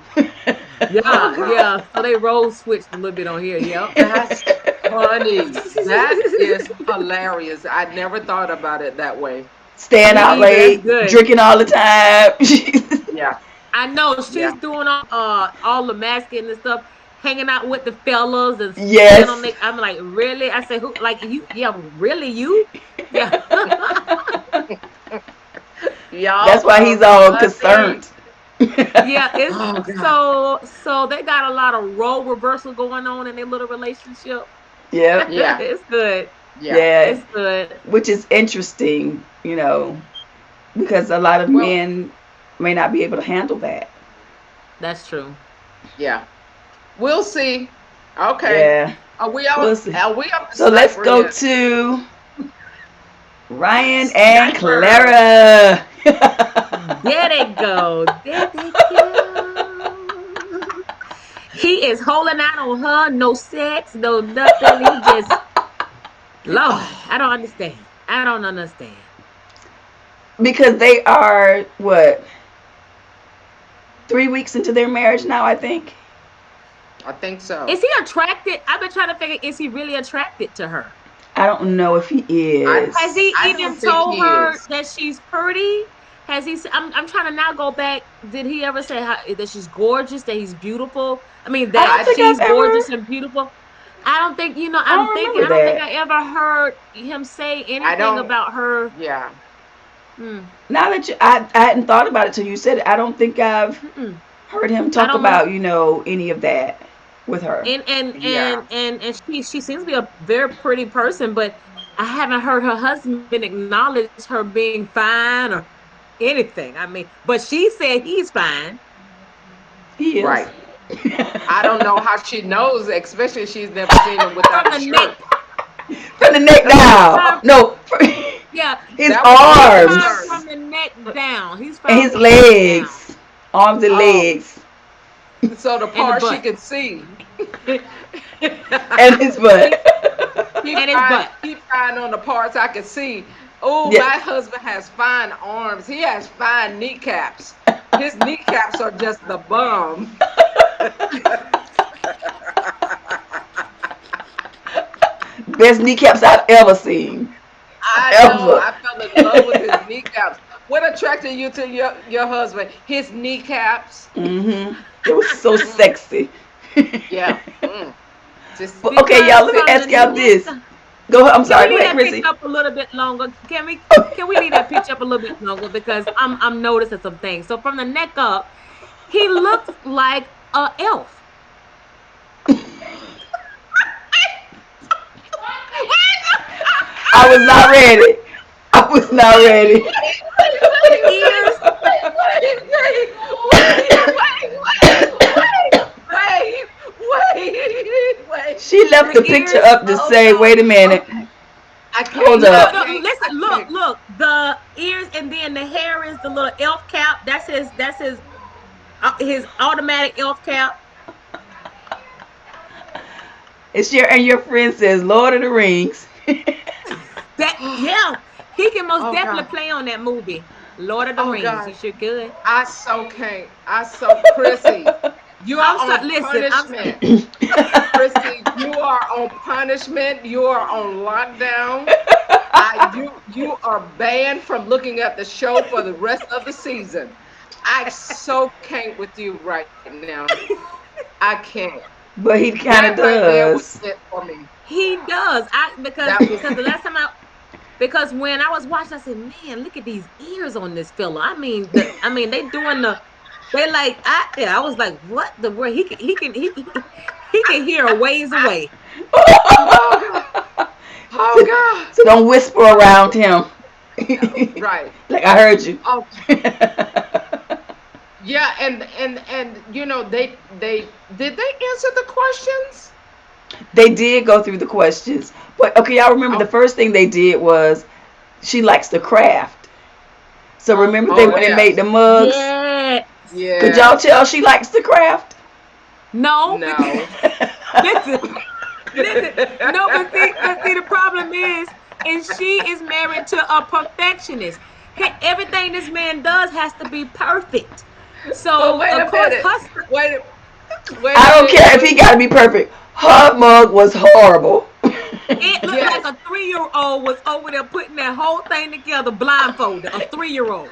Oh Yeah, God. yeah. So they role switched a little bit on here. Yep. That's funny. That is hilarious. I never thought about it that way. Staying Me out either. That's late, good. drinking all the time. Yeah. I know she's Yeah. doing all the masking and stuff, hanging out with the fellas and stand on Yes. the. I'm like, really? I say, who? Like you? Yeah, really you? Yeah. Y'all That's why are he's all funny. concerned. Yeah, it's Oh God. so they got a lot of role reversal going on in their little relationship. Yep. Yeah. It's good. Yeah. Yeah. It's good. Which is interesting, because a lot of Well, men may not be able to handle that. That's true. yeah. We'll see. Okay. Yeah. Are we on? We'll see. Are we up to So let's Sniper go yet? to Ryan and Sniper. Clara. There they go. There they go. He is holding out on her. No sex, no nothing. He just, Lord, I don't understand. I don't understand. Because they are, what, 3 weeks into their marriage now, I think. I think so. Is he attracted? I've been trying to figure, is he really attracted to her? I don't know if he I Has is. he I even don't think told he her is. that she's pretty? Has he? I'm trying to now go back. Did he ever say that she's gorgeous? That he's beautiful? I mean, I that don't I think she's I've ever, gorgeous and beautiful. I don't think I I'm don't thinking. remember I don't think that. I ever heard him say I anything don't. about her. Yeah. Mm, Now that I hadn't thought about it till you said it. I don't think I've mm-mm. heard him I talk don't know. about, any of that with her. Yeah. And she seems to be a very pretty person, but I haven't heard her husband acknowledge her being fine or anything. I mean, but she said he's fine He is. Right. I don't know how she knows, especially she's never seen him without from a the neck. shirt. From the neck He's down. fine. No, Yeah, his That was my he's arms fine concern. from the neck down. He's and fine his from the neck down legs. Arms and Oh, legs. so the and the part she butt could see. And his butt. he, and his butt. He fine on the parts I could see. Oh, Yeah. my husband has fine arms. He has fine kneecaps. His kneecaps are just the bum. Best kneecaps I've ever seen. I know. Ever. I fell in love with his kneecaps. What attracted you to your husband? His kneecaps. It was so sexy. Yeah. Mm. Just Okay, y'all, Because let me from the ask y'all neck. this. Go ahead. I'm Can we sorry. Go leave ahead, that picture Chrissy. up a little bit longer? Can we leave that picture up a little bit longer because I'm noticing some things. So from the neck up, he looks like a elf. I was not ready. I was not ready. The ears, wait. She left the the picture ears. up to Hold say, on. wait a minute. Okay. I Hold can't. No, I up. no, can't. I listen, look, can't. look. The ears and then the hair is the little elf cap. That's his. His automatic elf cap. And your friend says, Lord of the Rings. That yeah, he can most Oh definitely God. play on that movie, Lord of the Oh Rings. He God. sure could. I so can't. I so Chrissy. You are I'm so on listen. punishment. Christy, you are on punishment. You are on lockdown. You are banned from looking at the show for the rest of the season. I so can't with you right now. I can't. But he That kind of right there was does. it for me. He does. I That was because the last time I because when I was watching, I said, "Man, look at these ears on this fella." I mean they doing the they like I was like, "What the world?" He can hear a ways away. oh God. Oh so, God. so don't whisper around him. Right. Like I heard you. Oh yeah, and they did they answer the questions? They did go through the questions. But okay, y'all remember the Oh, first thing they did was she likes to craft. So remember they oh when they yes. made the mugs? Yeah. Could y'all Yes. tell she likes to craft? No, because No. listen, listen. No, but see, the problem is she is married to a perfectionist. Everything this man does has to be perfect. But So wait of a course, minute. Wait wait a I don't minute. care if Wait. he got to be perfect. Her mug was horrible. it looked like Yes. a 3-year-old was over there putting that whole thing together blindfolded. A 3-year-old.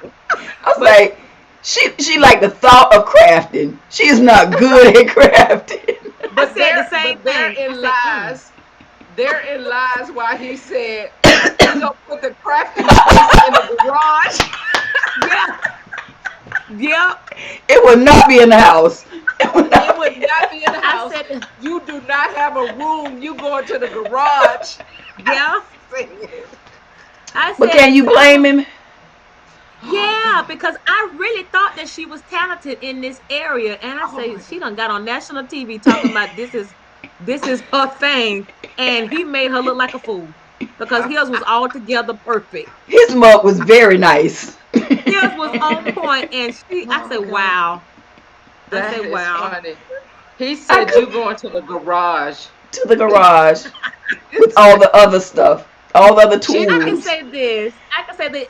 I was But like, She like the thought of crafting. She is not good at crafting. I said the same thing. Therein lies why he said he gonna put the crafting space in the garage. Yeah. Yep. It would not be in the house. It would not be in the house. You do not have a room. You go into the garage. Yeah. But can you blame him? Yeah, because I really thought that she was talented in this area, and I say she done got on national TV talking about this is her thing, and he made her look like a fool because his was altogether perfect. His mug was very nice. His was on point, and I said, "Wow." That is funny. He said you going to the garage. To the garage with all the other stuff. All the other tools. I can say this. I can say that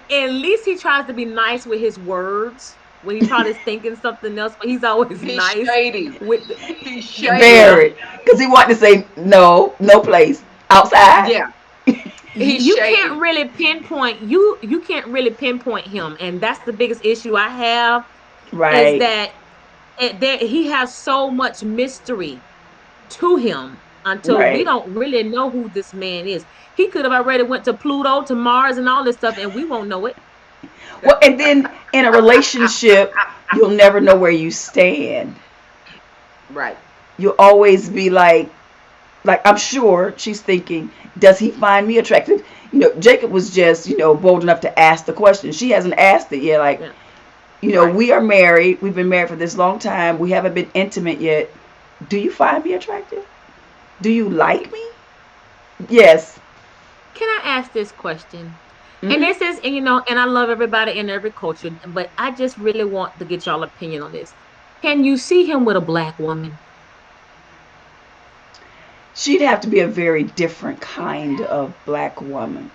at least he tries to be nice with his words when he probably thinking something else, but he's always nice. Shady. He's shady. Very. Because he wanted to say no place. Outside. Yeah. You can't really pinpoint you can't really pinpoint him, and that's the biggest issue I have. Right. Is that he has so much mystery to him until we don't really know who this man is. He could have already went to Pluto, to Mars, and all this stuff, and we won't know it. Well, and then in a relationship, you'll never know where you stand. Right. You'll always be like I'm sure she's thinking, does he find me attractive? Jacob was just, bold enough to ask the question. She hasn't asked it yet. Like, we are married. We've been married for this long time. We haven't been intimate yet. Do you find me attractive? Do you like me? Yes. Can I ask this question? Mm-hmm. And this is, and I love everybody in every culture, but I just really want to get y'all opinion on this. Can you see him with a black woman? She'd have to be a very different kind of black woman.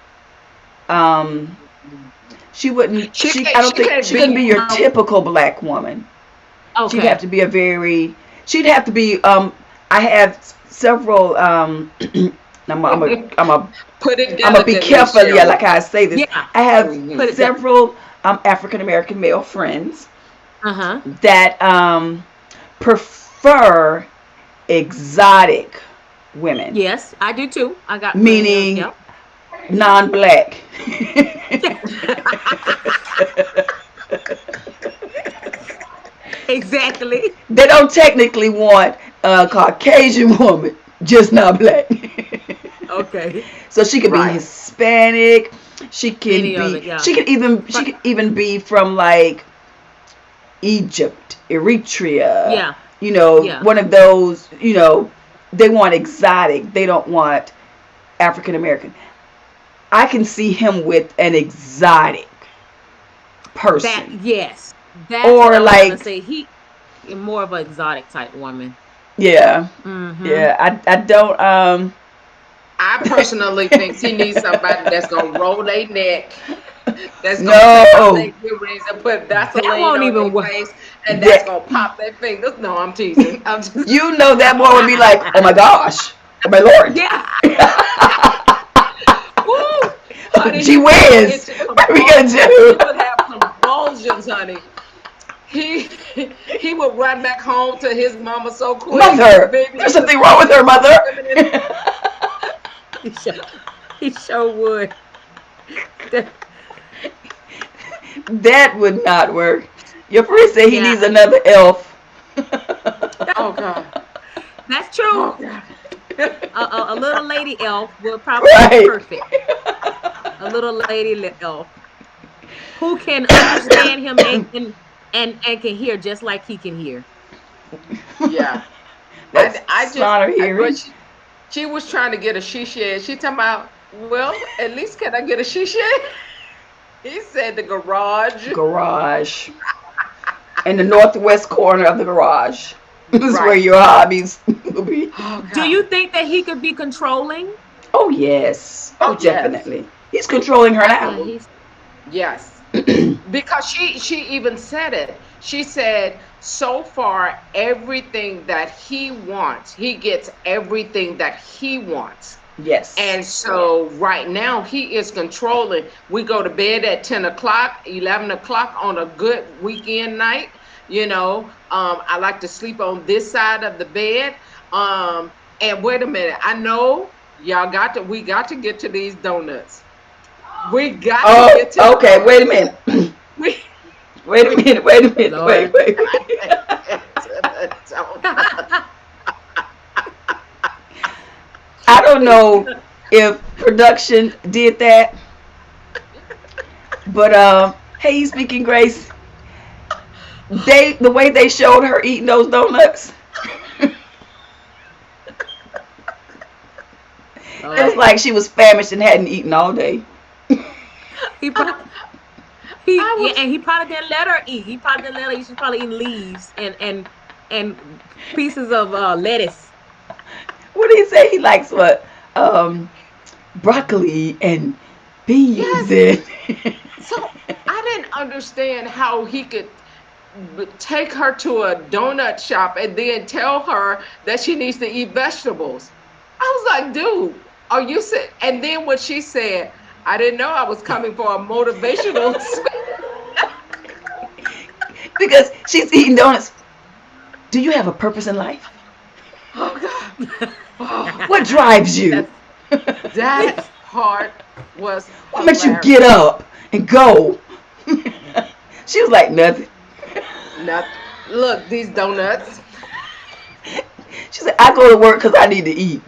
She wouldn't. I don't think she couldn't be your typical black woman. Okay. She'd have to be She'd have to be. I have several. I'm gonna be careful. Yeah, like I say this. Yeah. I have several African American male friends that prefer exotic women. Yes, I do too. I got meaning non-black. Exactly. They don't technically want a Caucasian woman, just not black. Okay. So she could be Hispanic. She can be. She could even be from like Egypt, Eritrea. Yeah. One of those. They want exotic. They don't want African American. I can see him with an exotic person. Yes. That's or like say he more of an exotic type woman. Yeah. Mm-hmm. Yeah. I don't. I personally think he needs somebody that's gonna roll their neck. That's gonna take their earrings and put Vaseline on their face, and that's gonna pop their fingers. No, I'm teasing. That boy would be like, oh my gosh, oh my lord. Yeah. Woo. Honey, Gee whiz. What are we gonna do? He would have convulsions, honey. He would run back home to his mama so quick. Mother, there's something wrong with her, mother. He sure would. That would not work. Your friend said he needs another elf. Oh God, that's true. Oh, a little lady elf would probably be perfect. A little lady elf who can understand him and can hear just like he can hear. Yeah, she was trying to get a she shed. She talking about, well, at least can I get a she shed? He said the garage. Garage. In the northwest corner of the garage. This is where your hobbies will be. Oh, do you think that he could be controlling? Oh, yes. Oh, definitely. Yes. He's controlling her now. Yes. Because she even said it. She said, so far, everything that he wants, he gets everything that he wants. Yes. And so right now he is controlling. We go to bed at 10 o'clock, 11 o'clock on a good weekend night. I like to sleep on this side of the bed. And wait a minute, I know we got to get to these donuts. We got to Oh, get to the okay. Wait a minute. we, Wait a we minute. Wait a minute. Wait, Lord. wait, got wait. to get to the donuts. I don't know if production did that, but hey, speaking Grace, the way they showed her eating those donuts, it was Lord. like she was famished and hadn't eaten all day. He probably, I yeah, was and he probably didn't let her eat. He probably didn't let her eat. She's probably eating leaves and pieces of lettuce. What did he say? He likes what? Broccoli and beans yes. and. So I didn't understand how he could take her to a donut shop and then tell her that she needs to eat vegetables. I was like, dude, are you sick? And then when she said, I didn't know I was coming for a motivational. Because she's eating donuts. Do you have a purpose in life? Oh God. Oh, What drives you? that's that part was What makes you hilarious. get up and go? She was like, nothing. Not look, these donuts. She said, I go to work because I need to eat.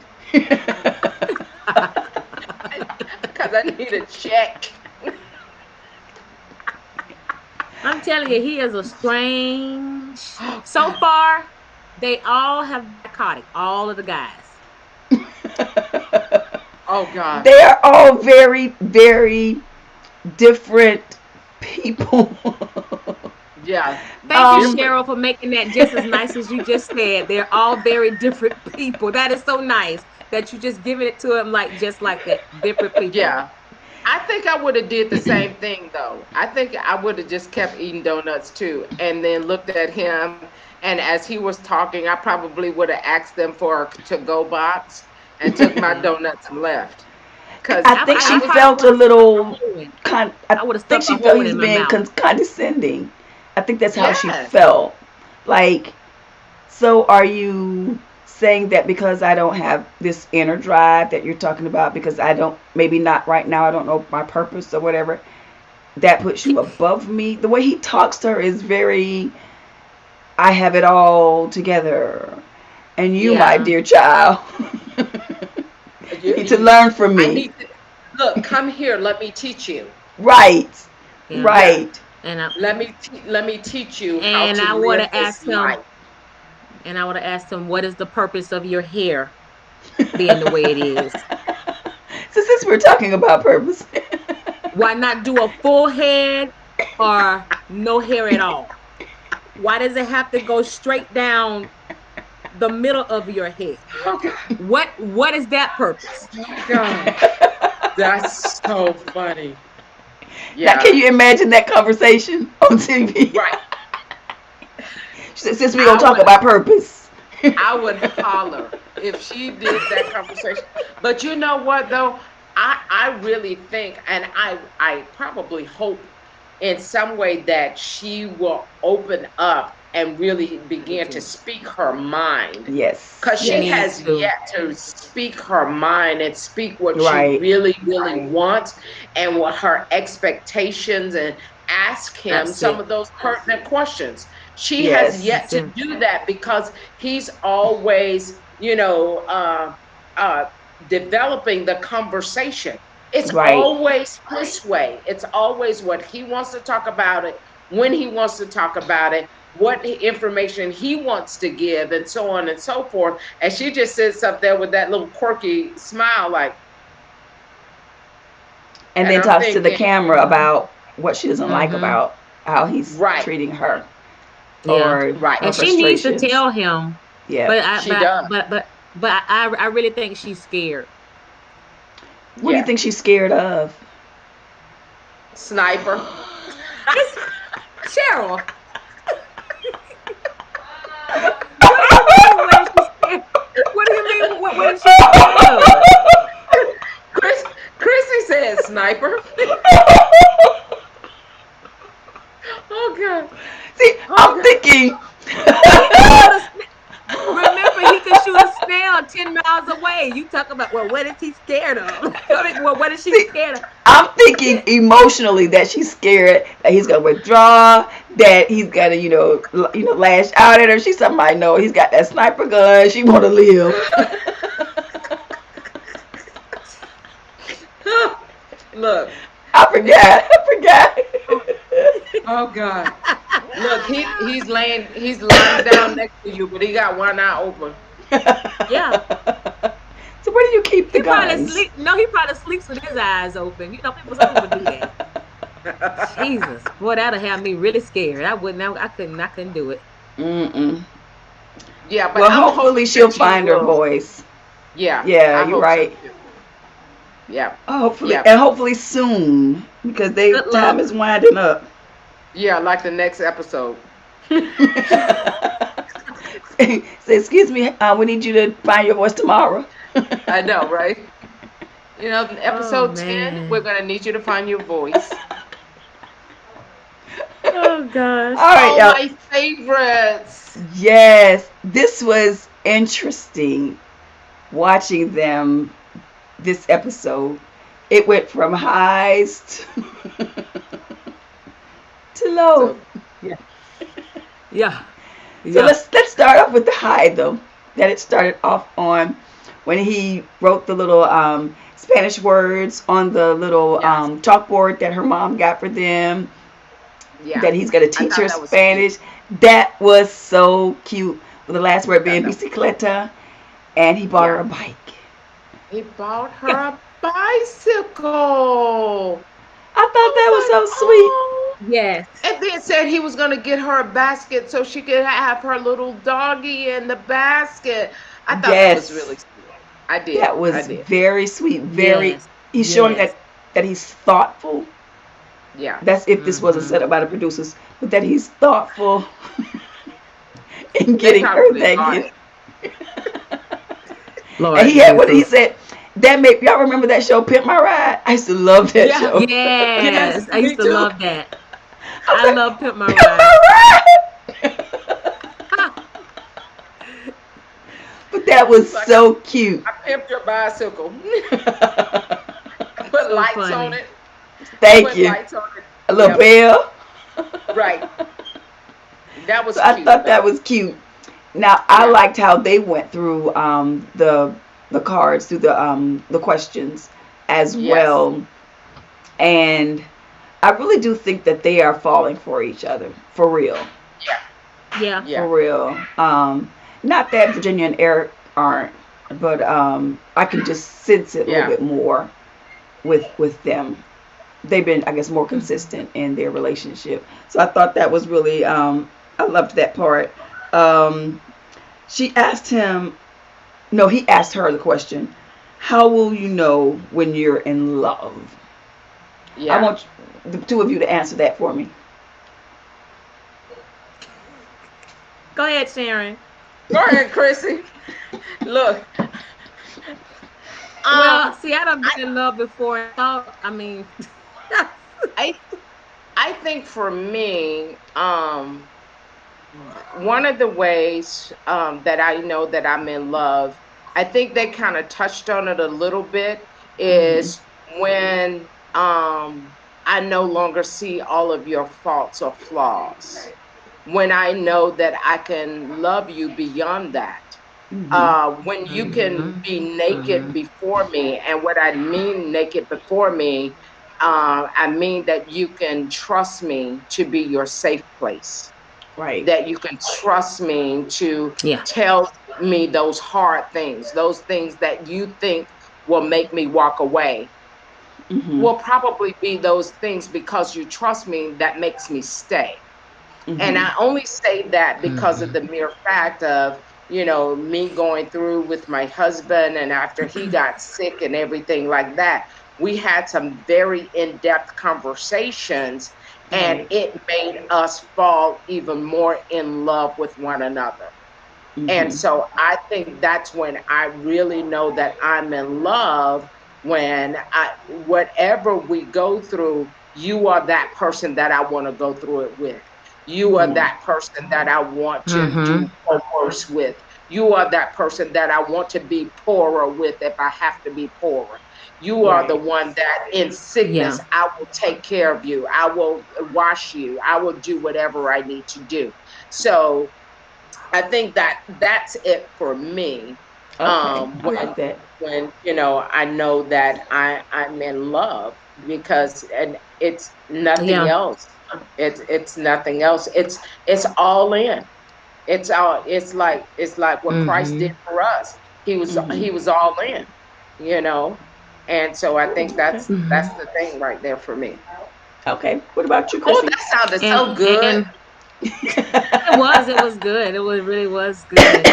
Because I need a check. I'm telling you, he is a strange. So far, they all have psychotic. All of the guys. Oh God. They are all very, very different people. Yeah. Thank you, um, Different. Cheryl, for making that just as nice as you just said. They're all very different people. That is so nice that you just giving it to them like just like that. Different people. Yeah. I think I would have did the same thing though. I think I would have just kept eating donuts too and then looked at him and as he was talking, I probably would have asked them for a to-go box and took my Yeah. donuts and left. Cuz I think I she I was probably felt would a have stuck a little hole in. I I would have think stuck a she felt hole he was in my being mouth. condescending. I think that's how she yes. felt. Like, so are you saying that because I don't have this inner drive that you're talking about, because I don't, maybe not right now, I don't know my purpose or whatever, that puts you above me? The way he talks to her is very, I have it all together. And you, my Yeah. dear child, you need to You learn from I me. need to look, come here, let me teach you. Right. Yeah. Yeah. Right. And I Let me teach you how and to I would live have this asked him life. and I would have asked him what is the purpose of your hair being the way it is? So since we're talking about purpose, Why not do a full head or no hair at all? Why does it have to go straight down the middle of your head? Oh God. What is that purpose? Oh God. That's so funny. now can Yeah. you imagine that conversation on TV? Right. She said, since we're gonna I talk would about purpose. I would holler if she did that conversation. But you know what though? I really think and I probably hope in some way that she will open up and really Me begin to too. speak her mind. Yes, Because She she yes, needs has to. yet to speak her mind and speak what she right. really, really wants and what her expectations and ask him That's some it. of those pertinent questions. She has Yes, yet That's to it. do that because he's always, uh, developing the conversation. It's right. always his way. It's always what he wants to talk about it, when he wants to talk about it, what information he wants to give, and so on and so forth. And she just sits up there with that little quirky smile, like, And and then I'm talks to the thinking, camera about what she doesn't like Mm-hmm. about how he's right, treating her, Yeah. or right. her And she needs to frustrations. tell him, Yeah. but She does. I really think she's scared. What do you Yeah. think she's scared of? Sniper. Cheryl, what do you mean? What is she scared? What do you mean? What is she scared of? said sniper. Oh God. See, Oh I'm God. thinking. He could shoot a remember, he could shoot a snail 10 miles away. You talk about, well, what is he scared of? I mean, well, what is she See, scared of? I'm thinking emotionally that she's scared that he's gonna withdraw, that he's gonna, lash out at her. She's somebody know he's got that sniper gun. She wanna live. Look. I forgot. Oh God. Look, he's lying down next to you, but he got one eye open. Yeah. So where do you keep the He probably guns? sleep. No, he probably sleeps with his eyes open. Some people do that. Jesus, boy, that'll have me really scared. I wouldn't. I couldn't do it. Mm-mm. Yeah, but Well, I'm hopefully hoping she'll that you find her will. voice. Yeah, Yeah, I you're hope so right. too. Yeah, Hopefully, yeah, and hopefully soon, because Good time luck. is winding up. yeah. Like the next episode. Say, excuse me, we need you to find your voice tomorrow. I know, right? Oh Episode 10, we're man. gonna need you to find your voice. Oh All gosh. right, Oh, y'all. my favorites. Yes, this was interesting watching them this episode. It went from highs to low. So Yeah. Yeah. So Yeah. let's start off with the high though. That it started off on when he wrote the little Spanish words on the little yes, chalkboard that her mom got for them. yeah. That he's gonna I teach thought her that was cute. Spanish. That was so cute. With the last I word thought being that was bicicleta, and he bought her yeah. a bike. He bought her Yeah. a bicycle. I thought I that was was like, so sweet. oh. Yes. And then said he was gonna get her a basket so she could have her little doggy in the basket. I thought that was really Yes, sweet. I did. that I was did. very sweet. Very. Yes. He's showing Yes. that he's thoughtful. Yeah. That's if this wasn't Mm-hmm. said about the producers, but that he's thoughtful in They getting her probably that bought gift. it. And Lord he had what he Jesus. said. That made y'all remember that show, Pimp My Ride? I used to love that Yeah. show. Yes. Yes, I used me to too. love that. I was I like, love Pimp My Pimp Ride. My Ride. Ha! But that was Like so cute. I pimped your bicycle. I put So lights on funny. it. I Thank put you. lights on it. A little Yep. bell. Right. That So was I cute. thought that was cute. Now I Yeah. liked how they went through the cards, through the questions as Yes. well. And I really do think that they are falling for each other. For real. Yeah. Yeah. For Yeah. real. Not that Virginia and Eric aren't, but I can just sense it a little Yeah. bit more with them. They've been, I guess, more consistent in their relationship. So I thought that was really, I loved that part. Um, she asked him, no, he asked her the question, how will you know when you're in love? I Yeah. want the two of you to answer that for me. Go ahead, Sharon. Go ahead, Chrissy. Look. Well, see, I done I been in love before and thought, I mean, I I think for me, one of the ways that I know that I'm in love, I think they kind of touched on it a little bit, Hmm. is when I no longer see all of your faults or flaws. When I know that I can love you beyond that. Hmm. When you can mm-hmm, be naked mm-hmm, before me, and what I mean naked before me, I mean that you can trust me to be your safe place, Right. that you can trust me to yeah, tell me those hard things, those things that you think will make me walk away, Hmm. will probably be those things because you trust me that makes me stay. And Hmm. I only say that because of mm-hmm, the mere fact of, me going through with my husband, and after he got sick and everything like that, we had some very in-depth conversations, and Right. it made us fall even more in love with one another. And Hmm. so I think that's when I really know that I'm in love, when whatever we go through, you are that person that I want to go through it with. You are that person that I want to do worse with. You are that person that I want to be poorer with if I have to be poorer. You are the Right. one that in sickness, Yeah. I will take care of you. I will wash you. I will do whatever I need to do. So I think that that's it for me. Okay. I like When that. I know that I'm in love, because and it's nothing Yeah. else. It's nothing else. It's all in. It's like what Christ did Mm-hmm. for us. Hmm. He was all in, you know. And so I Cool. think Okay. Mm-hmm. that's the thing right there for me. Okay. What about you, Oh, Chrissy? that sounded so good. And it was good. Really was good.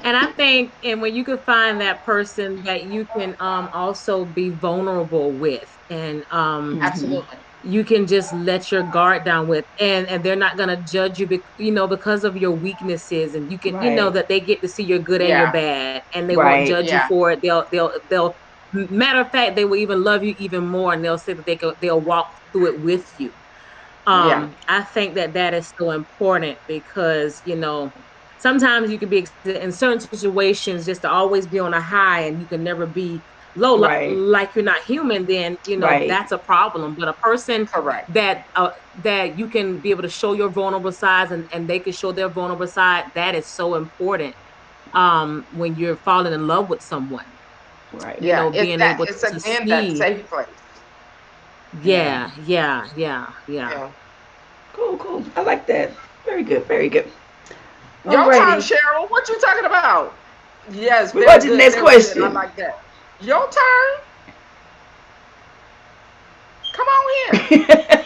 And I think, and when you can find that person that you can also be vulnerable with, and Hmm. Absolutely. you can just let your guard down with, and they're not going to judge you, because of your weaknesses, and you can, Right. that they get to see your good and your Yeah. bad, and they won't Right. judge you Yeah. for it. They'll matter of fact, they will even love you even more, and they'll say that they'll walk through it with you. Yeah. I think that that is so important, because sometimes you can be in certain situations just to always be on a high, and you can never be low, Right. like you're not human. Then Right. that's a problem. But a person Correct. that you can be able to show your vulnerable sides, and they can show their vulnerable side, that is so important. When you're falling in love with someone, Right. Yeah. being able It's to again that see. safe place. Yeah. Yeah, yeah, yeah, yeah. Yeah. Cool. Cool. I like that. Very good. Very good. Your turn, Alrighty. Cheryl. What you talking about? Yes, We go very to the good. next Very good. I question. like that. Your turn. Come on in.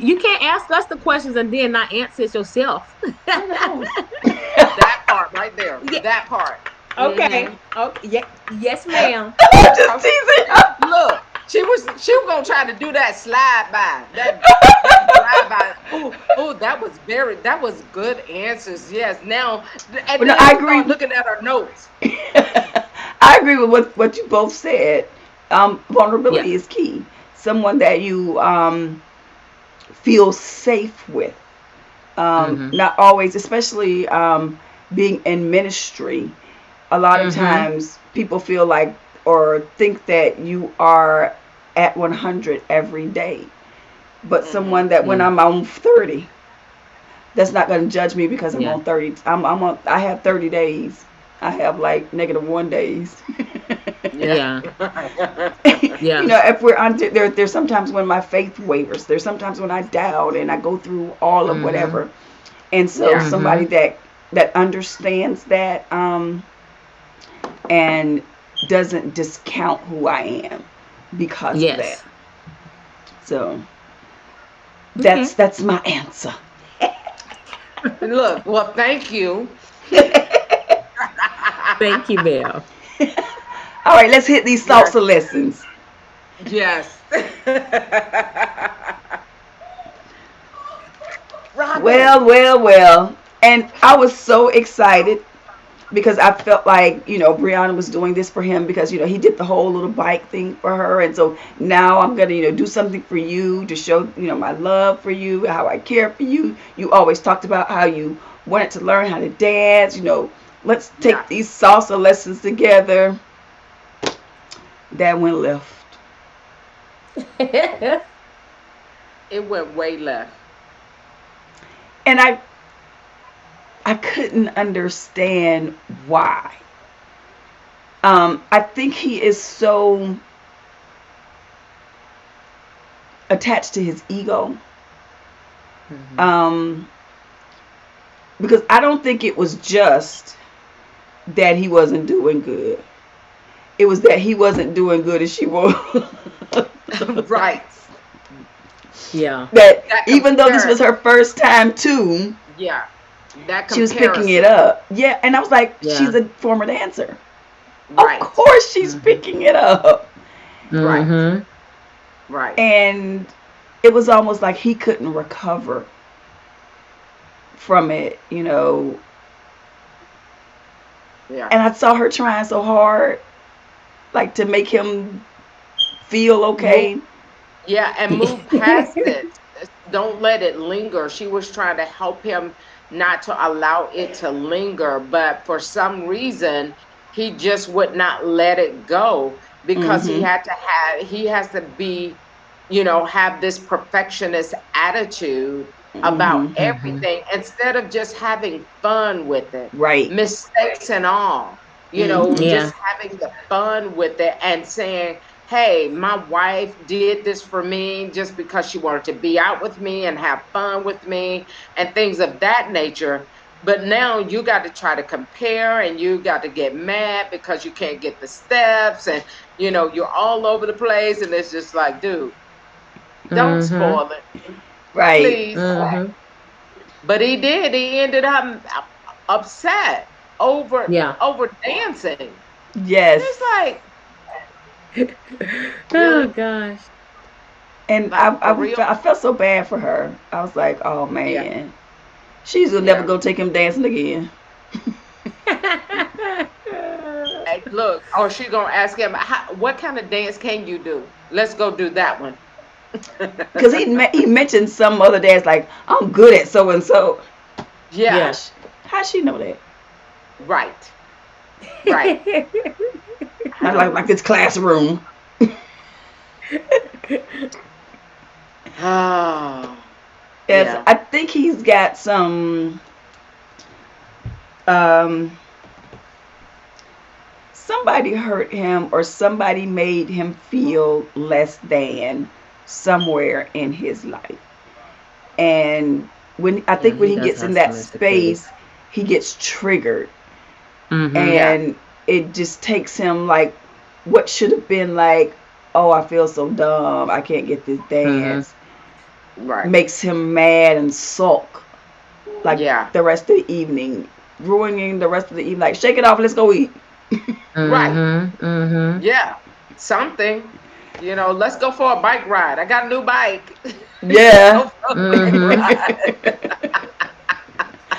You can't ask us the questions and then not answer it yourself. I know. That part right there. Yeah. That part. Okay. Mm-hmm. Okay. Yeah. Yes, ma'am. I'm just teasing. Look, she was gonna try to do that slide by. That drive by. Oh, that was good answers. Yes. Now, and But no, then I you start agree. looking at her notes. I agree with what you both said. Yeah. Vulnerability is key. Someone that you feel safe with. Mm-hmm. Not always, especially being in ministry. A lot of Mm-hmm. times people feel like or think that you are at 100 every day. But Mm-hmm. someone that when Yeah. I'm on 30, that's not going to judge me because I'm Yeah. on 30. I have 30 days. I have like -1 days. Yeah. Yeah. You Yeah. know, if we're under there's sometimes when my faith wavers. There's sometimes when I doubt and I go through all of Mm-hmm. whatever. And so Yeah. somebody Mm-hmm. that understands that and doesn't discount who I am because of that. Yes. So Okay. that's my answer. Look, well, thank you. Thank you, Mel. All right, let's hit these Yes. salsa lessons. Yes. Robin. Well. And I was so excited because I felt like, Brianna was doing this for him because, he did the whole little bike thing for her. And so now I'm going to, do something for you to show, my love for you, how I care for you. You always talked about how you wanted to learn how to dance, let's Yeah. take these salsa lessons together. That went left. It went way left. And I couldn't understand why. I think he is so attached to his ego. Mm-hmm. Um, because I don't think it was just that he wasn't doing good. It was that he wasn't doing good as she was. Right. Yeah. That That even though this compare. was her first time too, Yeah. That she was picking it comparison. up. Yeah, and I was like, Yeah. she's a former dancer. Of Right. course she's Mm-hmm. picking it up. Right. Mm-hmm. Right. And it was almost like he couldn't recover from it. Yeah. And I saw her trying so hard. like to make him feel okay. Yeah, and move past it. Don't let it linger. She was trying to help him not to allow it to linger, but for some reason, he just would not let it go because Mm-hmm. he has to be, have this perfectionist attitude about Mm-hmm. everything instead of just having fun with it, Right. mistakes and all, Mm-hmm. Yeah. just having the fun with it and saying, hey, my wife did this for me just because she wanted to be out with me and have fun with me and things of that nature. But now you got to try to compare and you got to get mad because you can't get the steps and you're all over the place and it's just like, dude, don't Mm-hmm. spoil it, Right. please. Mm-hmm. But he did. He ended up upset over Yeah. dancing. And it's Yes. like, Oh really? gosh. And Like for real? I felt so bad for her. I was like, oh Yeah. man, she's gonna never Yeah. go take him dancing again. Hey, look, or she gonna ask him, what kind of dance can you do? Let's go do that one. Because he mentioned some other dads like, I'm good at so and so. Yeah, Yeah. How she know that? right, right. I Not don't like know. this classroom. Oh, Yes, yeah. I think he's got some um somebody hurt him or somebody made him feel less than somewhere in his life. And Yeah, when he he does gets have in some that insecurities. space, he gets triggered Mm-hmm. Yeah, and it just takes him like what should have been like, oh, I feel so dumb, I can't get this Mm-hmm. dance, right. makes him mad and sulk like Yeah, the rest of the evening, ruining the rest of the evening. Like, shake it off, let's go eat. right. Mm-hmm. Mm-hmm. Yeah, something. Let's go for a bike ride. I got a new bike. Let's Yeah. go for a bike Mm-hmm. ride.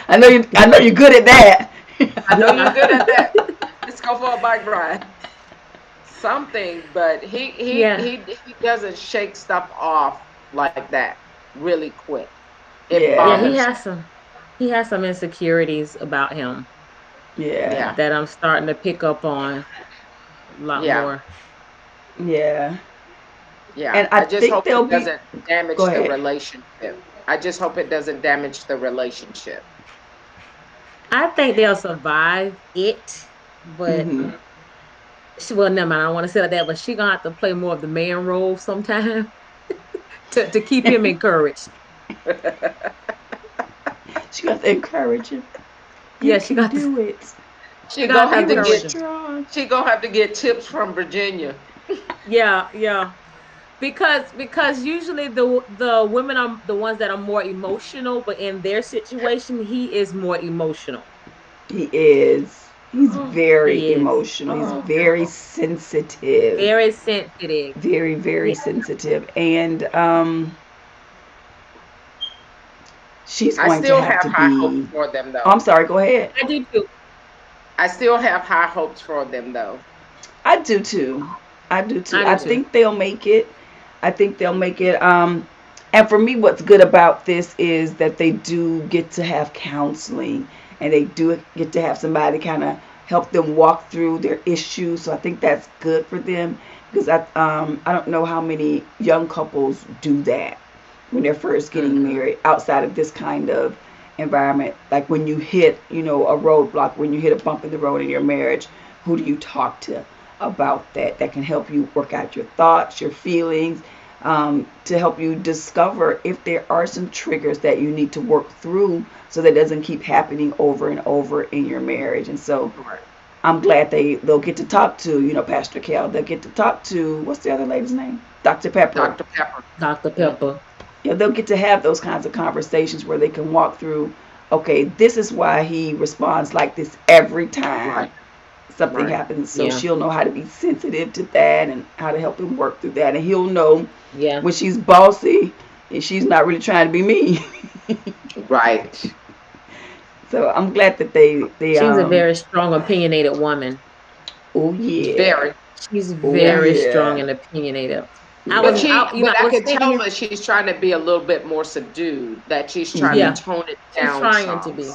I know you're good at that. I know you're Yeah. good at that. Let's go for a bike ride. Something, but Yeah. he doesn't shake stuff off like that really quick. It Yeah, Yeah. bothers. he has some insecurities about him Yeah. Yeah, that I'm starting to pick up on a lot yeah, more. Yeah. yeah. And I I just think hope they'll it be doesn't go damage the ahead. relationship. I just hope it doesn't damage the relationship. I think they'll survive it, but Mhm. well, never mind. I don't want to say like that, but she gonna have to play more of the man role sometime to keep him encouraged. She got to encourage him. You Yeah, she can got to do it. she have gonna to have to You are encourage get him. strong. she gonna have to get tips from Virginia. Yeah, yeah. Because usually the women are the ones that are more emotional, but in their situation, he is more emotional. He is. He's very He is emotional. He's very sensitive. very sensitive. Very, very He, sensitive. And she's I going to still have have to high hopes be. for them Oh, though. I'm sorry. Go ahead. I do too. I still have high hopes for them though. I do too. I do too. I I do too. think they'll make it. I think they'll make it. And for me, what's good about this is that they do get to have counseling, and they do get to have somebody kind of help them walk through their issues. So I think that's good for them because I don't know how many young couples do that when they're first getting Hmm. married outside of this kind of environment. Like when you hit, a roadblock, when you hit a bump in the road in your marriage, who do you talk to about that? That can help you work out your thoughts, your feelings, to help you discover if there are some triggers that you need to work through so that doesn't keep happening over and over in your marriage. And so Right. I'm glad they'll get to talk to, Pastor Cal. They'll get to talk to, what's the other lady's name? Dr. Pepper. Dr. Pepper. Dr. Hmm. Pepper. They'll get to have those kinds of conversations where they can walk through, okay, this is why he responds like this every time Right. something Right. happens. So Yeah. she'll know how to be sensitive to that and how to help him work through that. And he'll know Yeah. when she's bossy and she's not really trying to be mean. Right. So I'm glad that they She's a very strong, opinionated woman. oh yeah. Very. She's Oh very strong yeah. and opinionated. I Yeah. was, I, you know, But I I was can thinking, tell that she's trying to be a little bit more subdued. That she's trying to Mm-hmm. yeah, tone it she's down trying to some. be.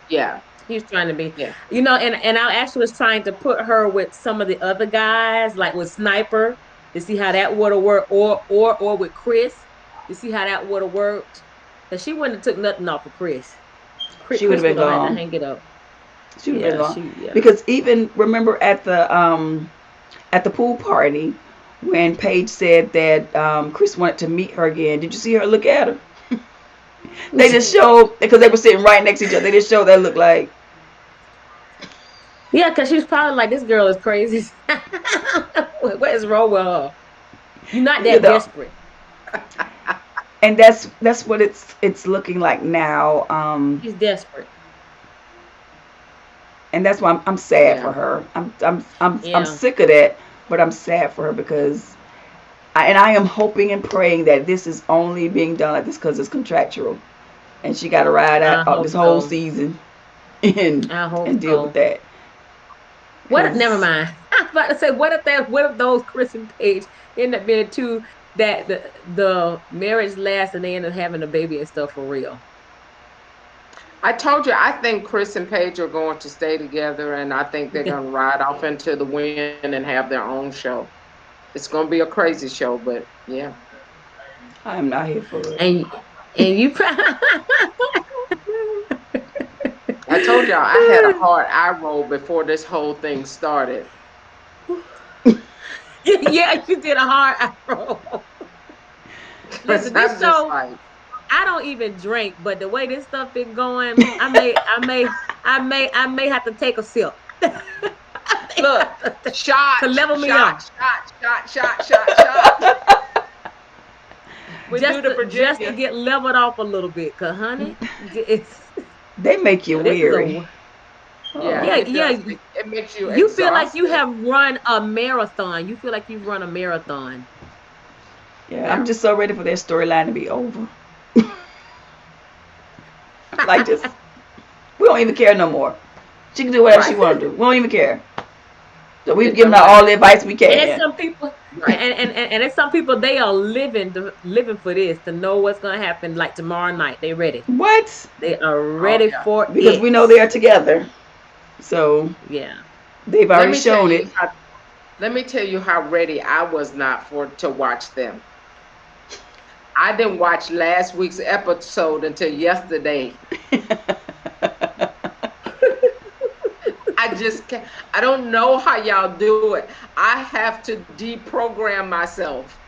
Yeah, She's trying to be, yeah. you know, and I actually was trying to put her with some of the other guys, like with Sniper, to see how that would have worked, or with Chris, to see how that would have worked. Cause she wouldn't have took nothing off of Chris. She would have Chris been would have had to gone. hang it up. She would have been Yeah, gone. she, yeah. Because even remember at the pool party when Paige said that Chris wanted to meet her again. Did you see her look at her? They just showed because they were sitting right next to each other. They just showed that look like Yeah, because she's probably like, this girl is crazy. What is wrong with her? You're not you that know. desperate. And that's what it's looking like now. She's desperate. And that's why I'm sad for Yeah. her. I'm Yeah. sick of that, but I'm sad for her because I am hoping and praying that this is only being done like this because it's contractual, and she got to ride I out hope this whole so. season and I hope and deal with so. that. What? Never Cause mind. I was about to say, what if those Chris and Paige end up being two that the marriage lasts and they end up having a baby and stuff for real? I told you, I think Chris and Paige are going to stay together, and I think they're going to ride off into the wind and have their own show. It's going to be a crazy show, but yeah. I am not here for it. and and you. I told y'all I had a hard eye roll before this whole thing started. Yeah, you did a hard arrow. Listen, Because this I'm just show, like, I don't even drink, but the way this stuff been going, I may have to take a sip. look, shot, To level me shot, off. shot, shot, shot, shot, shot. We do just the just to Virginia. get leveled off a little bit, cause honey, it's They make you this is weary. a Yeah, Oh, yeah, it yeah. does. It makes you You feel like you exhausted. have run a marathon. You feel like you've run a marathon. yeah. I'm Yeah. just so ready for their storyline to be over. Like just we don't even care no more. She can do whatever she Right. want to do. We don't even care. So we've It given her don't all the matter. advice we And it's can. some people, Right. and it's some people they are living for this to know what's gonna happen like tomorrow night. They ready. What? They are Oh ready yeah. for Because we it. know they are together. So Yeah. they've Let already me tell shown you it. how let me tell you how ready I was not for to watch them. I didn't watch last week's episode until yesterday. I just can't, I don't know how y'all do it. I have to deprogram myself.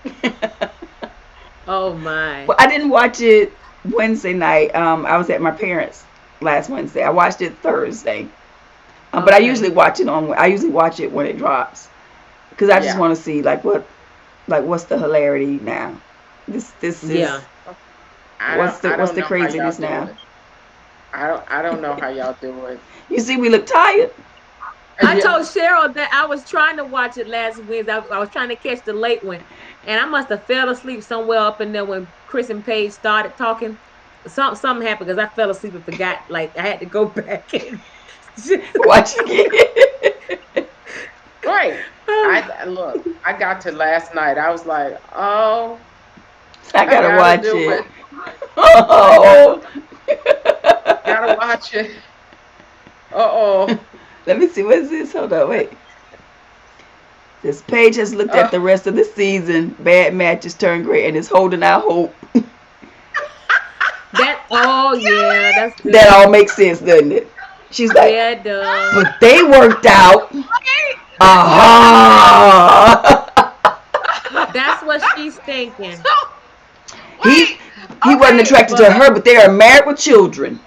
Oh Well, my. I didn't watch it Wednesday night. I was at my parents' last Wednesday. I watched it Thursday. But Okay. I usually watch it when it drops because I just Yeah. want to see what's the hilarity now. This is Yeah. I what's don't the know how y'all craziness do now. it. I don't know how y'all do it. You see, we look tired. I Yeah. told Cheryl that I was trying to watch it last Wednesday. I was trying to catch the late one, and I must have fell asleep somewhere up in there when Chris and Paige started talking. Something happened because I fell asleep and forgot. Like I had to go back and. Watch again. Right. Look, I got to last night. I was like, oh, I I gotta gotta watch do it. it. I Oh. gotta watch it. Uh-oh. Let me see. What is this? Hold on. Wait. This page has looked at Uh, the rest of the season. Bad matches turn great and is holding out hope. That oh yeah, that's That good. all makes sense, doesn't it? She's like, Yeah, it does. but they worked out. That's Aha. what she's thinking. so, he wait. he wasn't Okay. attracted to But her, but they are married with children.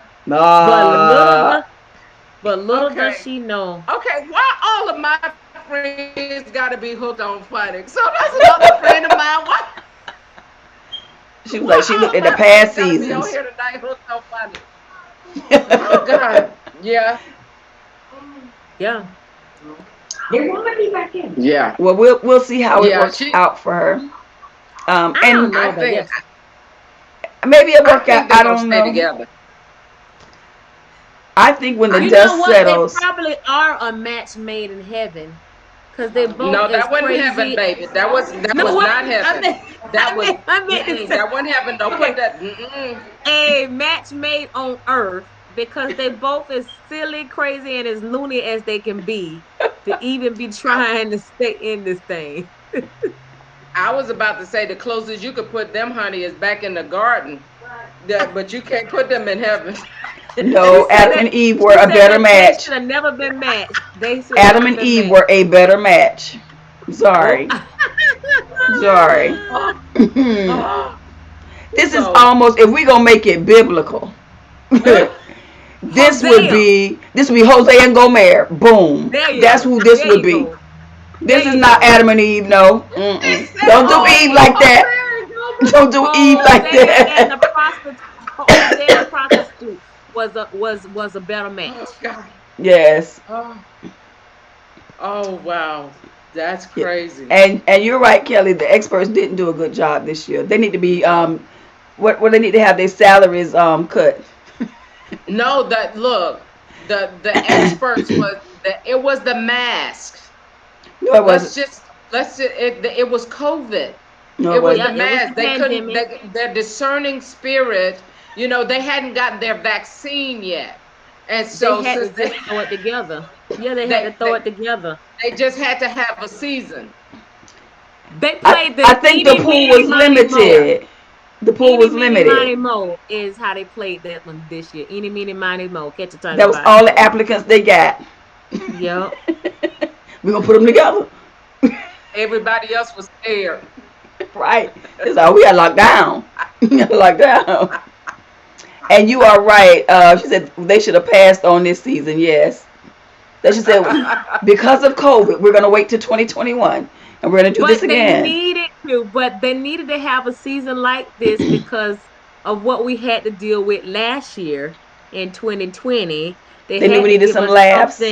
but little Ah. does but little does Okay. she know. Okay. Why all of my friends got to be hooked on fighting? So that's another friend of mine. She was Why like, she all looked of at the my friends past got to be on seasons. here tonight hooked on fighting? Oh God. Yeah. Yeah. They want to be back in. Yeah. Well, we'll see how it Yeah. works out for her. I don't And know I about think yes. maybe it I work out. think they're I gonna don't stay know. together. I think when the I You know dust what? They settles, probably are a match made in heaven. because they both No, is that wasn't heaven, crazy. baby. That was No, what? not heaven. That was I meant to say, that wasn't heaven. Don't okay, put that. Mm-mm. a match made on earth because they both as silly, crazy, and as loony as they can be to even be trying to stay in this thing. I was about to say the closest you could put them, honey, is back in the garden. But you can't put them in heaven. No, Adam and Eve were a better They match. should have never been matched. They should have Adam never and been Eve matched. were a better match. Sorry. Sorry. Oh, oh. This is So- almost, if we gonna make it biblical, this would be Jose and Gomer. Boom. There you That's go. who this There would you be. go. This There is you not go. Adam and Eve. No. Mm-mm. Don't do Eve like that. Don't do Eve like Hosea and that. the prostitute was a better match. Oh, God. Yes. Oh, wow. That's Yeah. crazy. And you're right, Kelly. The experts didn't do a good job this year. They need to be what they need to have their salaries cut. No, that look, the experts it was the mask. No, it wasn't. It was COVID. No, It was wasn't. the Yeah, it was mask. the They couldn't. pandemic. Their discerning spirit. They hadn't gotten their vaccine yet, and so They had to since they, just throw it together. Yeah, they had to throw it together. they just had to have a season. They played the. I think the Eeny, pool Meeny, was Miny, Mo. limited. The pool was Eeny, Meeny, Miny, limited. Mo is how they played that one this year. Eeny, Meeny, Miny, Mo. Catch a time. That was all the applicants they got. Yep. We're gonna put them together. Everybody else was scared. Right. It's like we got locked down. We got locked down. And you are right. She said they should have passed on this season. Yes. That she said because of COVID, we're gonna wait till 2021 and we're gonna do this again. They needed to have a season like this because of what we had to deal with last year in 2020. They knew we needed some laughs.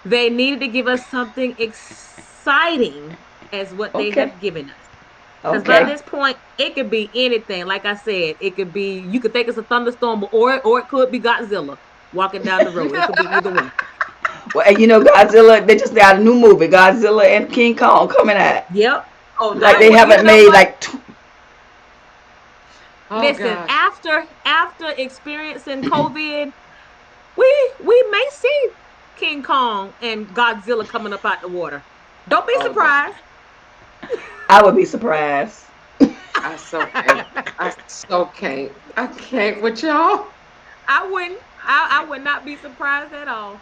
They needed to give us something exciting as what they have given us. Because by this point, it could be anything. Like I said, it could be, you could think it's a thunderstorm, or it could be Godzilla walking down the road. It could be either one. Well, and Godzilla, they just got a new movie, Godzilla and King Kong coming out. Yep. Oh, like they haven't made like. Listen, gosh. after experiencing COVID, we may see King Kong and Godzilla coming up out the water. Don't be surprised. I would be surprised. I so can't. I can't with y'all. I wouldn't. I would not be surprised at all.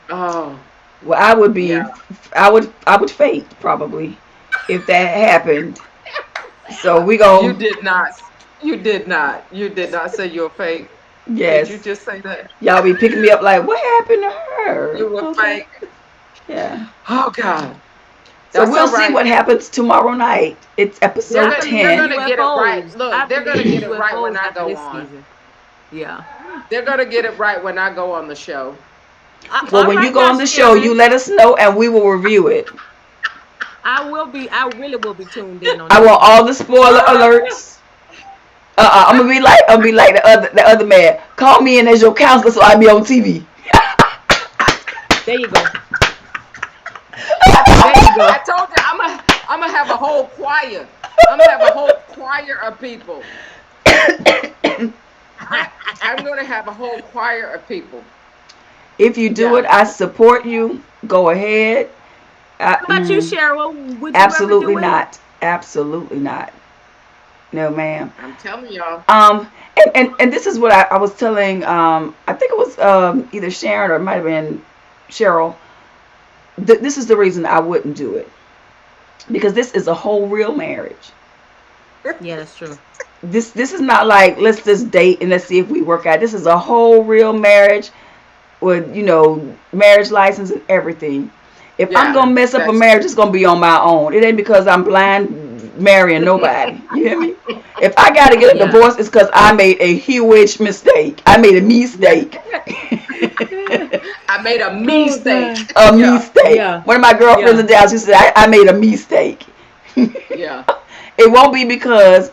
Oh. Well, I would be. Yeah. I would faint probably if that happened. So we go. You did not. You did not say you're fake. Yes. Did you just say that? Y'all be picking me up like, what happened to her? You were fake. Yeah. Oh God. So we'll see what happens tomorrow night. It's episode 10. They're gonna get it right. Look, they're gonna get it right when I go on. Season. Yeah. They're gonna get it right when I go on the show. Well, when you go on the show, you let us know and we will review it. I really will be tuned in on I want all the spoiler alerts. I'm gonna be like the other man. Call me in as your counselor so I be on TV. There you go. I told you I'm gonna have a whole choir. I'm gonna have a whole choir of people. I'm gonna have a whole choir of people. If you do it, I support you. Go ahead. What about you, Cheryl? Would you absolutely ever do not. Absolutely not. No, ma'am. I'm telling y'all. And this is what I was telling. I think it was either Sharon or it might have been Cheryl. This is the reason I wouldn't do it, because this is a whole real marriage. Yeah, that's true. This is not like let's just date and let's see if we work out. This is a whole real marriage with marriage license and everything. If I'm gonna mess up a marriage, it's gonna be on my own. It ain't because I'm blind marrying nobody. You hear me? If I gotta get a divorce, it's because I made a huge mistake. I made a mistake. I made a mistake. A mistake. Yeah. One of my girlfriends in Dallas, she said, I made a mistake. Yeah. It won't be because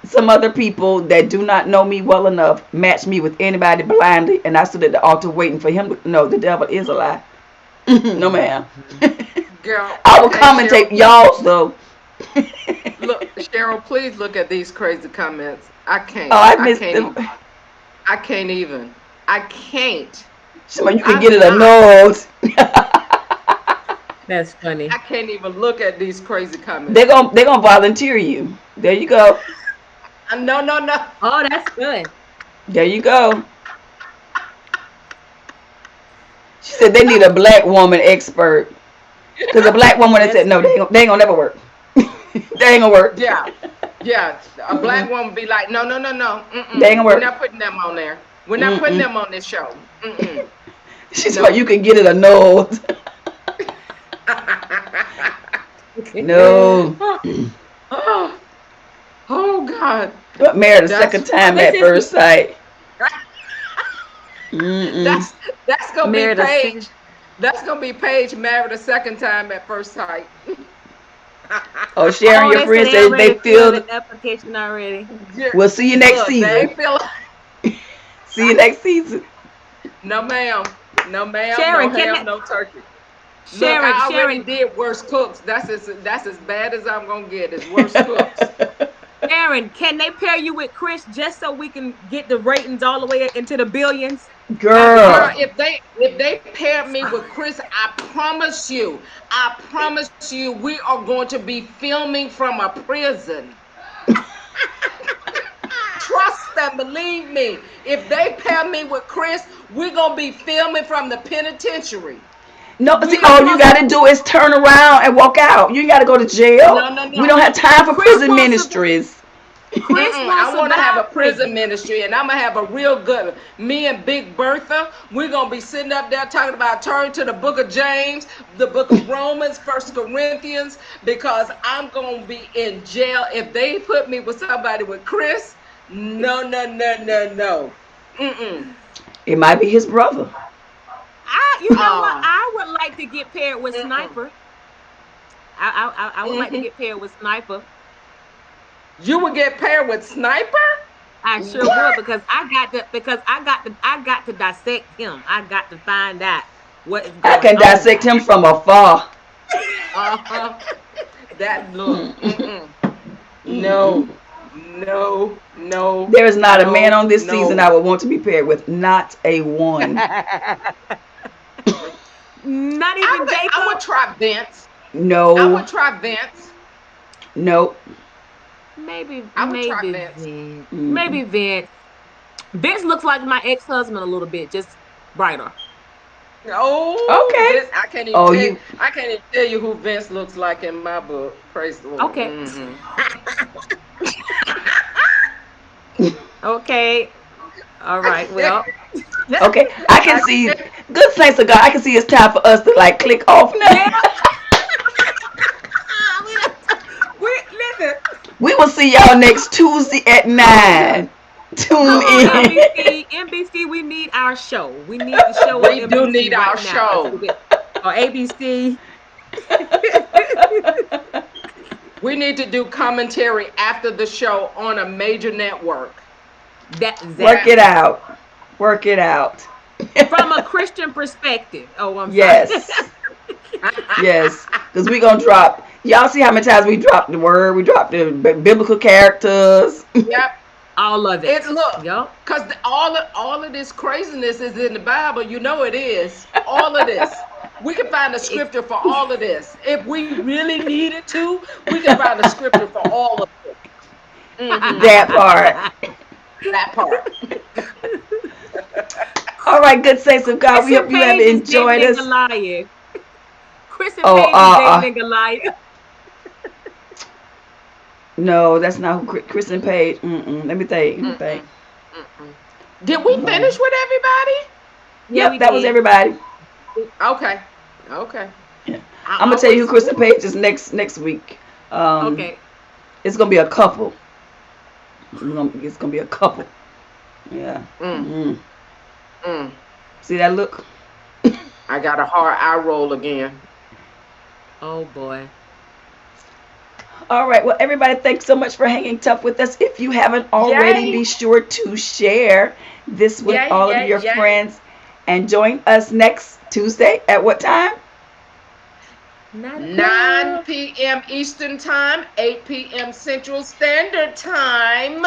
some other people that do not know me well enough match me with anybody blindly, and I stood at the altar waiting for him to know the devil is a lie. No, ma'am. Girl, I will okay, commentate Cheryl, y'all's though. look, Cheryl, please look at these crazy comments. I Oh, can't. I I missed can't them. even. I can't even. I can't. Somebody, you can get I'm it a not. nose. That's funny. I can't even look at these crazy They're comments. gonna volunteer you. There you go. No, no, no. Oh, that's good. There you go. She said they need a black woman expert. Because a black woman that That's said no, they ain't gonna never work. They ain't gonna work. Yeah, yeah. A Mm-mm. black woman be like, no, no, no, no. They ain't Mm-mm. gonna We're work. not putting them on there. We're not putting Mm-mm. them on this show. Mm-mm. She's like, you Nope. can get it a nose. No. oh, oh God. Got married a That's second time this at is first sight. Mm-mm. that's gonna be married a second. Paige. That's gonna be Paige married a second time at first sight. Oh, Sharon, Oh, your they said friend they said they already filled filled. the application already. Yeah, We'll see you next look, they season. ain't feel See you next season. no ma'am. No ma'am, no Sharon, can ham, that no turkey. Look, Sharon, I already Sharon, did worse cooks. That's as bad as I'm gonna get is worse cooks. Sharon, can they pair you with Chris just so we can get the ratings all the way into the billions? That'd be Girl, Girl. awesome. if they paired me with Chris, I promise you, we are going to be filming from a prison. Trust and believe me. If they pair me with Chris, we're gonna be filming from the penitentiary. No, see, We Chris all are you wants gotta do is turn around and walk out. You ain't gotta go to jail. no, no, We no. don't have time for Chris prison wants ministries. Chris wants I want to have survive a prison prison. ministry, and I'm gonna have a real good. Me and Big Bertha, we're gonna be sitting up there talking about turn to the Book of James, the Book of Romans, First Corinthians, because I'm gonna be in jail if they put me with somebody with Chris. No, no, no, no, no. Mm-mm. It might be his brother. You know what? Ah. I would like to get paired with Mm-mm. Sniper. I would like to Mm-hmm. get paired with Sniper. You would get paired with Sniper? I sure would What? because I got to dissect him. I got to find out what is I going can on. dissect him from afar. Uh-huh. That look. Mm-mm. Mm-mm. Mm-mm. No. No. No. There is not a man No. on this season No. I would want to be paired with. Not a one. Not even I would Jacob. try Vince. I No. would try Vince. Nope. Maybe I would try maybe Vince. Vince. Mm-mm. Maybe Vince. Vince looks like my ex-husband a little bit, just brighter. Oh, Okay. Vince! I can't even Oh, tell. you. I can't even tell you who Vince looks like in my book. Praise the Lord. Okay. Hmm. Okay. All right. Well. Okay. I can see. Good thanks to God. I can see it's time for us to like click off Yeah. now. we listen. We will see y'all next Tuesday at 9. Tune Come on, in. NBC. NBC, we need our show. We need the show on We do NBC need our right now. show. Or ABC. We need to do commentary after the show on a major network. That Work exactly. it out. Work it out. From a Christian perspective. Oh, I'm sorry. Yes. Yes. Because we're going to drop. Y'all see how many times we dropped the word? We dropped the biblical characters. Yep. All of it. It look, Yup. because all of this craziness is in the Bible. You know it is. All of this. We can find a scripture for all of this. If we really needed to, we can find a scripture for all of it. Mm-hmm. That part. That part. All right, good saints of God. Chris We and hope you have Paige is enjoyed David and us. Goliath. Chris and Oh, Paige is David and Goliath. no, that's not who Chris and Paige. Let me think. Let me think. Mm-mm. Mm-mm. Did we finish with everybody? Yeah, Yep, we that was did. everybody. Okay. Okay. Yeah. I I'm gonna tell you who always Chris and Paige is next week. Okay. It's gonna be a couple. It's gonna be a couple. Yeah. mm, mm. See that look? I got a hard eye roll again. Oh boy. All right. Well, everybody, thanks so much for hanging tough with us. If you haven't already, Yay! be sure to share this with Yay! all of Yay! your Yay! friends and join us next Tuesday at what time? 9 p.m. Eastern Time, 8 p.m. Central Standard Time.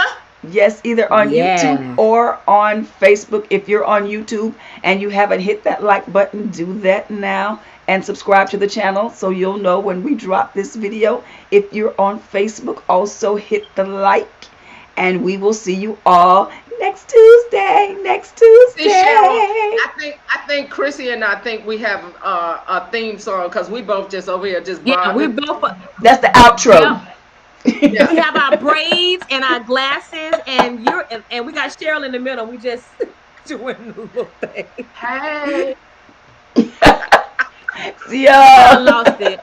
Yes, either on YouTube Yes. or on Facebook. If you're on YouTube and you haven't hit that like button, do that now and subscribe to the channel so you'll know when we drop this video. If you're on Facebook, also hit the like, and we will see you all next Tuesday. See, Cheryl, I think Chrissy and I think we have a theme song because we both just over here just Yeah, we vibing. both. That's the outro. Yep. Yeah. We have our braids and our glasses, and we got Cheryl in the middle. We just doing the little thing. Hey. See I y'all. lost it.